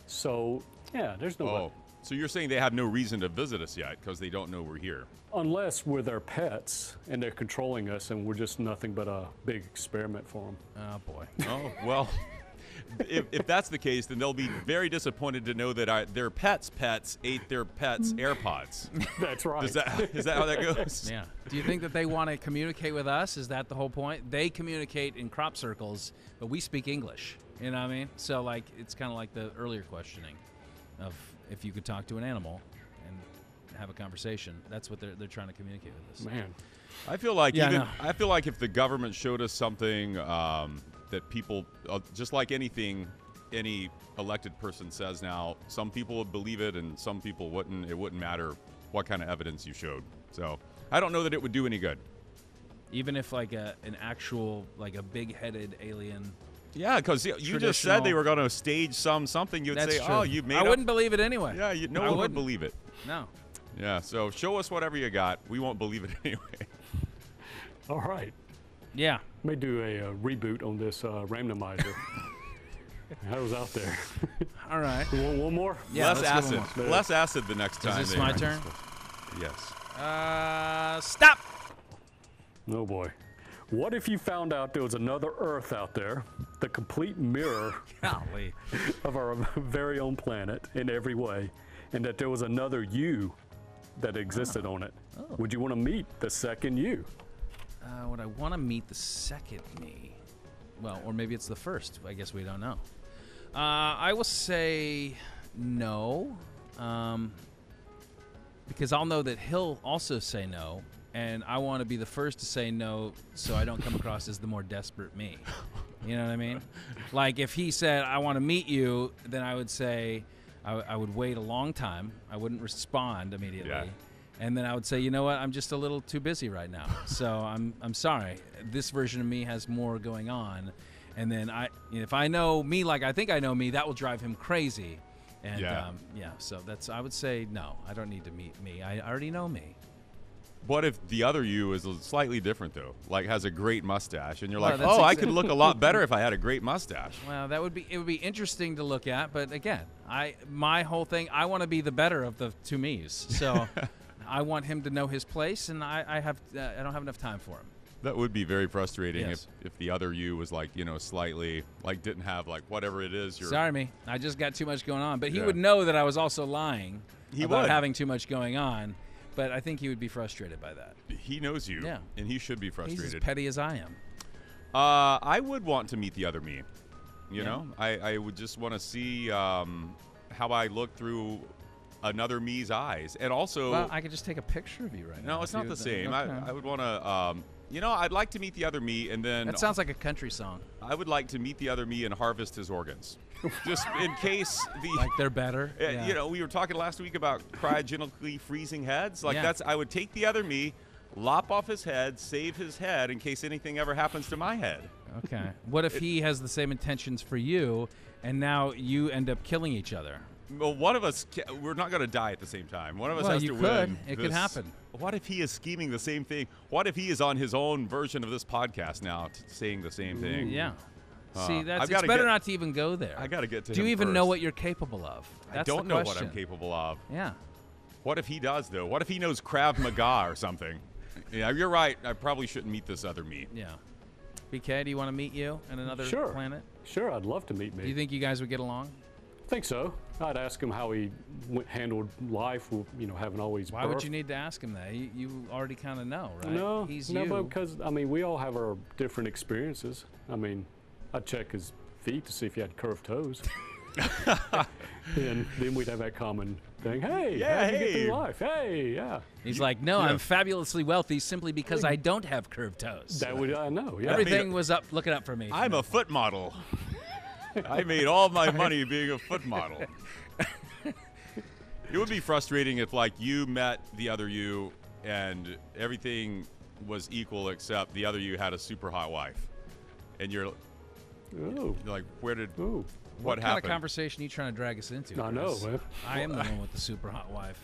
So yeah, there's nobody. Oh, so you're saying they have no reason to visit us yet because they don't know we're here? Unless we're their pets and they're controlling us and we're just nothing but a big experiment for them. Oh boy. Oh well. If that's the case, then they'll be very disappointed to know that their pets' ate their pets' AirPods. That's right. Is that how that goes? Yeah. Do you think that they want to communicate with us? Is that the whole point? They communicate in crop circles, but we speak English. You know what I mean? So like it's kind of like the earlier questioning of if you could talk to an animal and have a conversation. That's what they're trying to communicate with us. Man. I feel like Yeah, I feel like if the government showed us something that people, just like anything, any elected person says now, some people would believe it and some people wouldn't. It wouldn't matter what kind of evidence you showed. So I don't know that it would do any good. Even if like an actual like a big-headed alien. Yeah, because you just said they were going to stage something. You'd That's say, true. "Oh, you've made." I wouldn't believe it anyway. Yeah, no one would believe it. No. Yeah, so show us whatever you got. We won't believe it anyway. All right. Yeah. May do a reboot on this randomizer. I was out there. All right. One more? Yeah, less let's do acid. one more. Less acid the next time. Is this my turn? Yes. Stop. Oh, boy. What if you found out there was another Earth out there, the complete mirror Golly. of our very own planet in every way, and that there was another you that existed on it? Would you want to meet the second you? Would I want to meet the second me? Well, or maybe it's the first. I guess we don't know. I will say no, because I'll know that he'll also say no, and I want to be the first to say no so I don't come across as the more desperate me. You know what I mean? Like if he said, I want to meet you, then I would say, I would wait a long time. I wouldn't respond immediately. Yeah. And then I would say, you know what, I'm just a little too busy right now. So I'm sorry. This version of me has more going on. And then if I know me like I think I know me, that will drive him crazy. And so I would say no, I don't need to meet me. I already know me. What if the other you is slightly different though? Like has a great mustache, and you're like, that's I could look a lot better if I had a great mustache. Well, it would be interesting to look at, but again, my whole thing, I want to be the better of the two me's. So I want him to know his place, and I don't have enough time for him. That would be very frustrating Yes. if the other you was like, slightly like didn't have like whatever it is. Sorry, me. I just got too much going on. But he Yeah. would know that I was also lying about would. having too much going on. But I think he would be frustrated by that. He knows you, Yeah. and he should be He's frustrated. as petty as I am. I would want to meet the other me. You Yeah. know, I would just want to see how I look through another me's eyes, and also. Well, I could just take a picture of you right now. No, it's if not you the would- same. okay. I would want to. I'd like to meet the other me, and then That sounds like a country song. I would like to meet the other me and harvest his organs, just in case the. Like they're better. Yeah. We were talking last week about cryogenically freezing heads. Like Yeah. I would take the other me, lop off his head, save his head in case anything ever happens to my head. Okay. What if he has the same intentions for you, and now you end up killing each other? Well, one of us, we're not going to die at the same time. One of us Well, has you to could. win. It could happen. What if he is scheming the same thing? What if he is on his own version of this podcast now, saying the same thing? Yeah. Uh, See, I've it's gotta better get- not to even go there. I got to get to Do him you even know first. what you're capable of? That's I don't the know what question. I'm capable of. Yeah. What if he does, though? What if he knows Krav Maga or something? Yeah, you're right. I probably shouldn't meet this other me. Yeah. BK, do you want to meet you in another Sure. planet? Sure, I'd love to meet me. Do you think you guys would get along? I think so. I'd ask him how he handled life, having always Why would birthed. you need to ask him that? You already kind of know, right? No, He's no, you. but because we all have our different experiences. I'd check his feet to see if he had curved toes, and then we'd have that common thing. Hey, Yeah, how'd you get hey. through life? Hey, yeah. He's like, no, Yeah. I'm fabulously wealthy simply because I don't have curved toes. That would I know. Yeah. Everything was looking up for me. I'm a foot model. I made all my money being a foot model. It would be frustrating if, like, you met the other you and everything was equal except the other you had a super hot wife. And you're Oh, like, where did ooh. What kind happened? of conversation are you trying to drag us into? I know, Chris? man. I am the one with the super hot wife.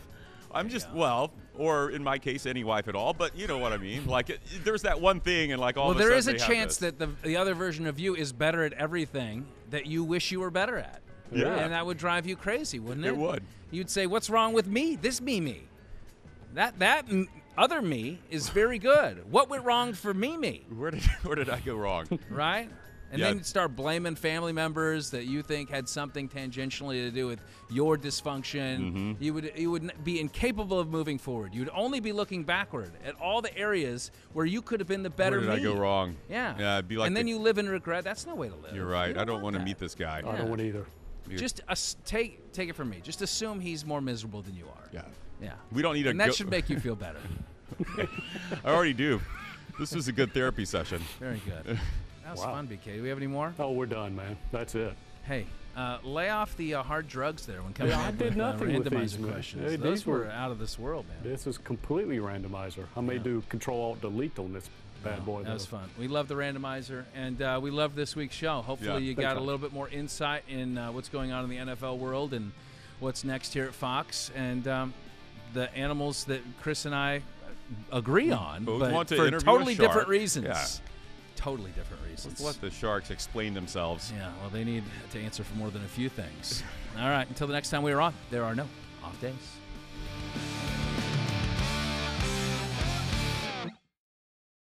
I'm just, Yeah. well, or in my case, any wife at all, but you know what I mean. Like, there's that one thing, and like all Well, of a there sudden is a they have chance this. that the other version of you is better at everything that you wish you were better at. Yeah. And that would drive you crazy, wouldn't it? It would. You'd say, what's wrong with me? This me. That other me is very good. What went wrong for me? Where did I go wrong? Right? And Yeah. then you'd start blaming family members that you think had something tangentially to do with your dysfunction. Mm-hmm. You would be incapable of moving forward. You would only be looking backward at all the areas where you could have been the better Where did me. I go wrong? Yeah. Yeah, it'd be like and then the- you live in regret. That's no way to live. You're right. You I don't want to that. meet this guy. I don't want either. Just take it from me. Just assume he's more miserable than you are. Yeah. Yeah. We don't need And that should make you feel better. I already do. This was a good therapy session. Very good. That was Wow. fun, BK. Do we have any more? Oh, we're done, man. That's it. Hey, lay off the hard drugs there when coming Yeah, I up did with nothing with randomizer these, man. questions. Hey, Those these were were- out of this world, man. This is completely randomizer. I may do Control-Alt-Delete on this bad boy. That was though. fun. We love the randomizer, and we love this week's show. Hopefully Yeah. you Big got a time. little bit more insight in what's going on in the NFL world and what's next here at Fox, and the animals that Chris and I agree on, But we but want to for interview a totally different shark. reasons. Yeah. totally different reasons. Let's let the Sharks explain themselves. Yeah, well, they need to answer for more than a few things. All right, until the next time we are on, there are no off days.